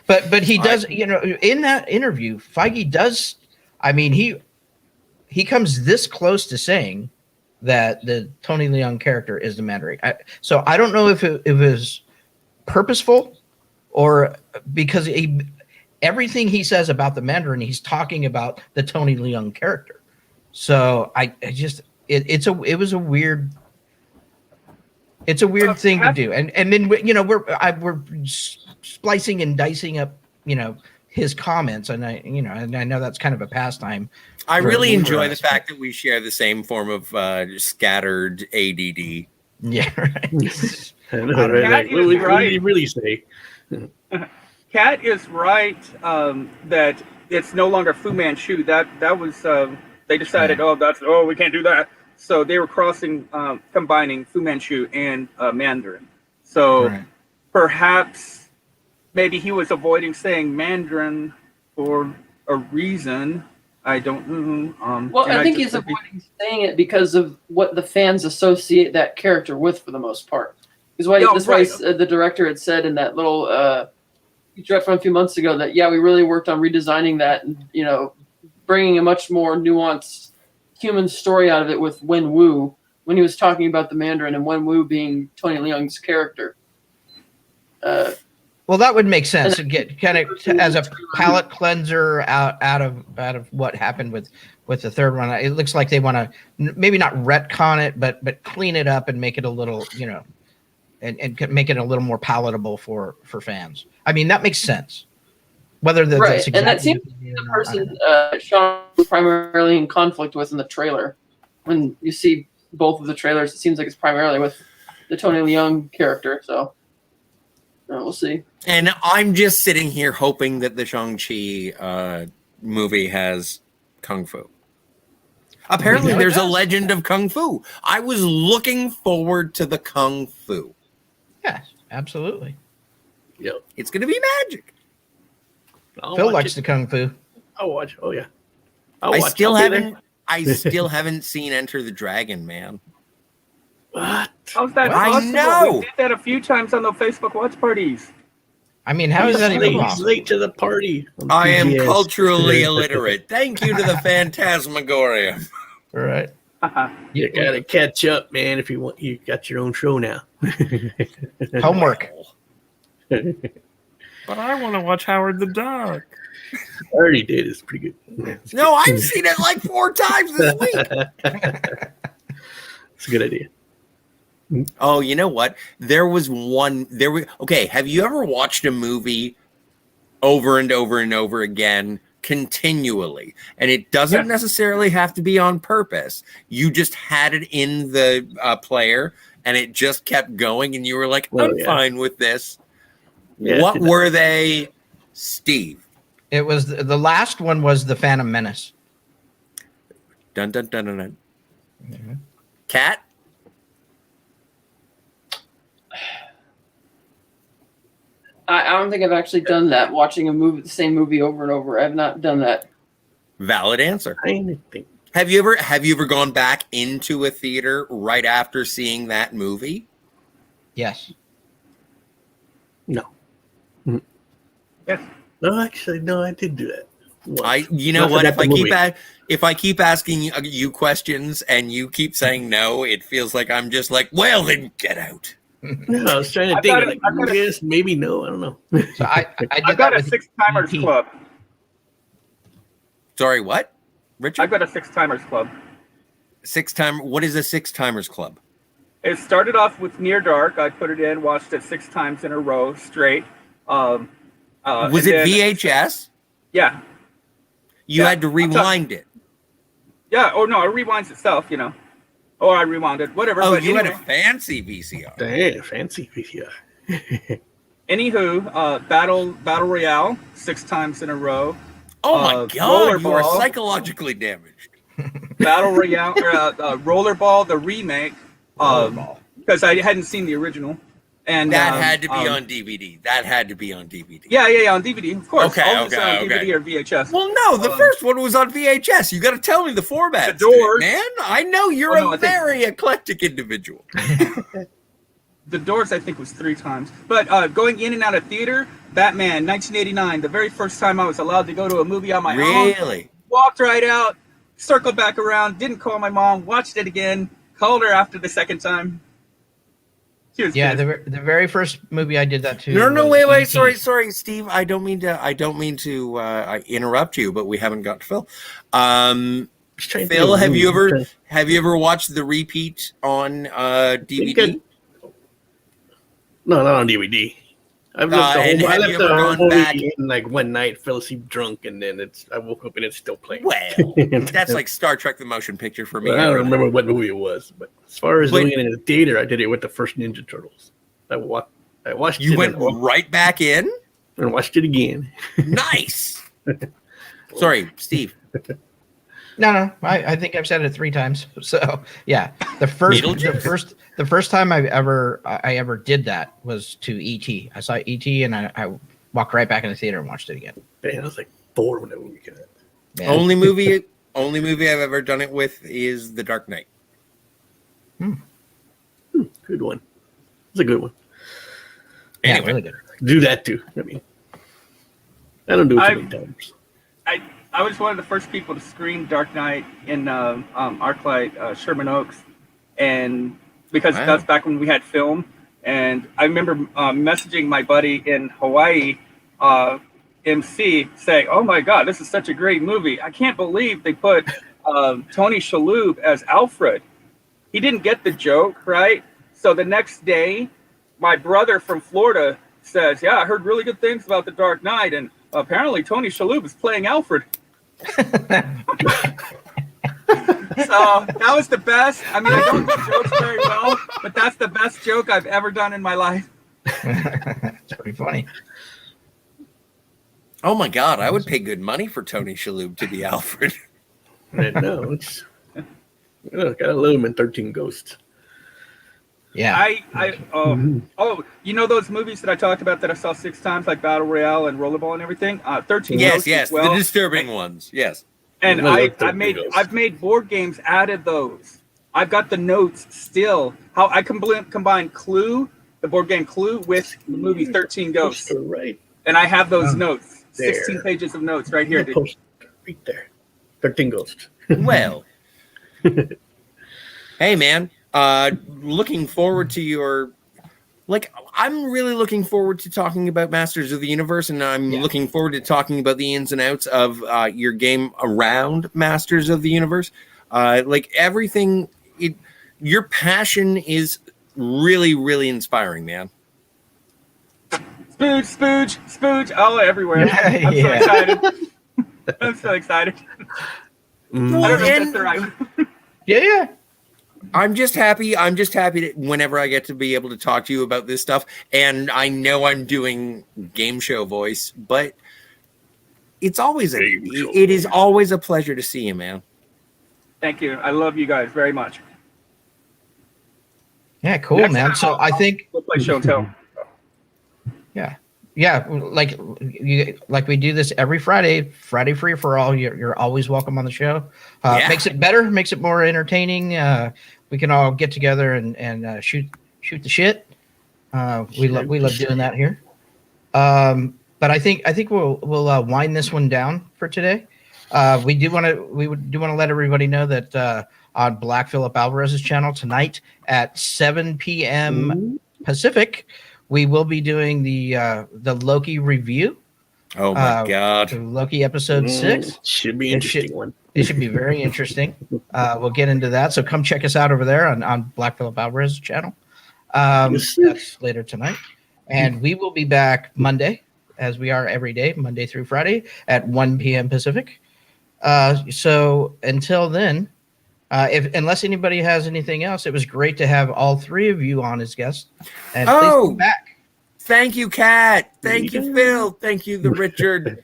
But he does, in that interview, Feige does. I mean, he comes this close to saying that the Tony Leung character is the Mandarin. So I don't know if it was purposeful or because everything he says about the Mandarin, he's talking about the Tony Leung character. So it was a weird. It's a weird thing to do, and then we're splicing and dicing up his comments, and I know that's kind of a pastime. I really enjoy the fact that we share the same form of scattered ADD. Yeah, right. I know, right? Like, what did he really say? Kat is right that it's no longer Fu Manchu. That was they decided, we can't do that. So they were combining Fu Manchu and Mandarin. So perhaps maybe he was avoiding saying Mandarin for a reason. I don't know. Well, I think he's avoiding saying it because of what the fans associate that character with for the most part. That's why the director had said in that little feature from a few months ago that, we really worked on redesigning that and, bringing a much more nuanced human story out of it with Wen Wu when he was talking about the Mandarin and Wen Wu being Tony Leung's character. Well, that would make sense to get kind of as a palate cleanser out of what happened with the third one. It looks like they want to maybe not retcon it, but clean it up and make it a little, and make it a little more palatable for fans. I mean, that makes sense. Whether that's exactly, and that seems to be the person Sean was primarily in conflict with in the trailer. When you see both of the trailers, it seems like it's primarily with the Tony Leung character. So we'll see. And I'm just sitting here hoping that the Shang-Chi movie has Kung Fu. Apparently, there's a legend of Kung Fu. I was looking forward to the Kung Fu. Yes, absolutely. Yep. It's going to be magic. Phil likes the Kung Fu. I'll watch. Oh, yeah. I still haven't seen Enter the Dragon, man. What? How's that I possible? know. We did that a few times on the Facebook watch parties. I mean, how is that even possible? He's late to the party. I am culturally illiterate. Thank you to the Phantasmagorium. All right. You gotta catch up, man. If you want, you got your own show now. Homework. But I want to watch Howard the Duck. I already did. It's pretty good. No, I've seen it like 4 times this week. It's a good idea. Oh, you know what? Okay, have you ever watched a movie over and over and over again continually? And it doesn't necessarily have to be on purpose. You just had it in the player and it just kept going and you were like, I'm fine with this. Yeah. What were they, Steve? It was the last one was the Phantom Menace. Dun dun dun dun dun. Mm-hmm. Cat? I don't think I've actually done that. Watching the same movie over and over. I've not done that. Valid answer. I think. Have you ever gone back into a theater right after seeing that movie? Yes. No. Yes. No, actually, no, I did do that. If I keep asking you questions and you keep saying no, it feels like I'm just like, well, then get out. No, I was trying to think. Yes, maybe no. I don't know. So I've got a 6 timers club. Sorry, what? Richard? I've got a 6 timers club. What is a 6 timers club? It started off with Near Dark. I put it in, watched it 6 times in a row straight. Was it VHS? Yeah. You had to rewind it. Yeah. Oh no, it rewinds itself. Or I rewound it. Whatever. Oh, but you anyway. had a fancy VCR. Damn, fancy VCR. Anywho, Battle Royale 6 times in a row. Oh my God, you are Rollerball. psychologically damaged. Battle Royale, Rollerball, the remake, because I hadn't seen the original, and that had to be on DVD. That had to be on DVD. Yeah, on DVD, of course. Okay, All of this are on DVD or VHS. Well, no, the first one was on VHS. You got to tell me the format, The Doors. man. I know you're a very eclectic individual. The Doors, I think, was 3 times. But going in and out of theater, Batman, 1989, the very first time I was allowed to go to a movie on my own. Really? Walked right out, circled back around, didn't call my mom, watched it again, called her after the second time. She was Yeah, pissed. the very first movie I did that too. No, was wait, E.T. sorry, Steve. I don't mean to interrupt you, but we haven't got to Phil. Phil, have you ever watched the repeat on DVD? No, not on DVD. I've left the whole movie in like one night, fell asleep drunk, and then I woke up and it's still playing. Well, that's like Star Trek: The Motion Picture for me. I don't remember what movie it was, but as far as doing it in the theater, I did it with the first Ninja Turtles. I watched. You went right back in and watched it again. Nice. Sorry, Steve. No, I think I've said it 3 times. So yeah, the first time I ever did that was to E.T. I saw E.T. and I walked right back in the theater and watched it again. Man, I was like 4 when that movie came out. Yeah. Only movie I've ever done it with is The Dark Knight. Good one. It's a good one. Anyway, yeah, really good. Do that too. I mean, I don't do it too many times. I was one of the first people to screen Dark Knight in ArcLight Sherman Oaks, and because that's back when we had film. And I remember messaging my buddy in Hawaii, MC, saying, "Oh my God, this is such a great movie! I can't believe they put Tony Shalhoub as Alfred. He didn't get the joke, right?" So the next day, my brother from Florida says, "Yeah, I heard really good things about The Dark Knight, and apparently Tony Shalhoub is playing Alfred." So that was the best. I mean, I don't do jokes very well, but that's the best joke I've ever done in my life. It's pretty funny. Oh my God, I would pay good money for Tony Shalhoub to be Alfred. I know. It's gotta love him in 13 Ghosts. Yeah. You know those movies that I talked about that I saw 6 times, like Battle Royale and Rollerball and everything? 13 Ghosts as well. The disturbing ones. Yes. And I've made board games out of those. I've got the notes still. How I combine Clue, the board game Clue, with the movie 13 Ghosts. Right. And I have those notes. There. 16 pages of notes right here. Right there. 13 Ghosts. Well. Hey, man. Looking forward to your... I'm really looking forward to talking about Masters of the Universe, and I'm looking forward to talking about the ins and outs of your game around Masters of the Universe. Everything, your passion is really, really inspiring, man. Spooge, all everywhere. I'm so excited. I'm so excited. I don't know if that's the right one. Yeah. I'm just happy that whenever I get to be able to talk to you about this stuff, and I know I'm doing game show voice, but it is always a pleasure to see you, man. Thank you. I love you guys very much. Yeah, cool, Next man. time So I think we'll play show and tell. Yeah, like we do this every Friday free for all. You're always welcome on the show. Makes it better, makes it more entertaining. We can all get together and shoot the shit. We love doing that here. But I think we'll wind this one down for today. We do want to let everybody know that on Black Phillip Alvarez's channel tonight at 7 p.m. Pacific, we will be doing the Loki review. Oh my God! Loki episode 6 should be an interesting one. It should be very interesting. We'll get into that. So come check us out over there on Black Phillip Alvarez's channel. That's later tonight. And we will be back Monday, as we are every day, Monday through Friday at 1 p.m. Pacific. So until then, unless anybody has anything else, it was great to have all three of you on as guests. And please come back. Thank you, Kat. Thank you, Phil. Thank you, the Richard.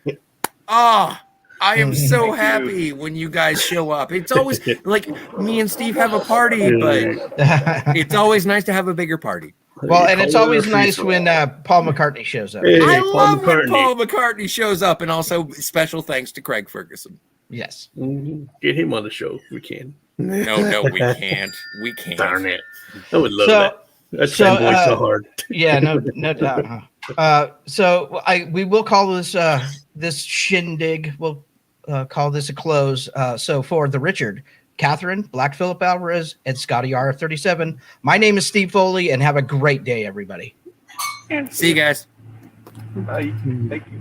I am so happy when you guys show up. It's always like me and Steve have a party, but it's always nice to have a bigger party. Well, and it's always nice when Paul McCartney shows up. I love when Paul McCartney shows up, and also special thanks to Craig Ferguson. Yes. Get him on the show if we can. No, we can't. We can't. Darn it. I would love that. That's so hard. Yeah, no doubt. So we will call this this shindig. We'll call this a close. So for the Richard, Catherine, Black Phillip Alvarez, and Scotty R37. My name is Steve Foley, and have a great day, everybody. See you guys. Bye. Thank you.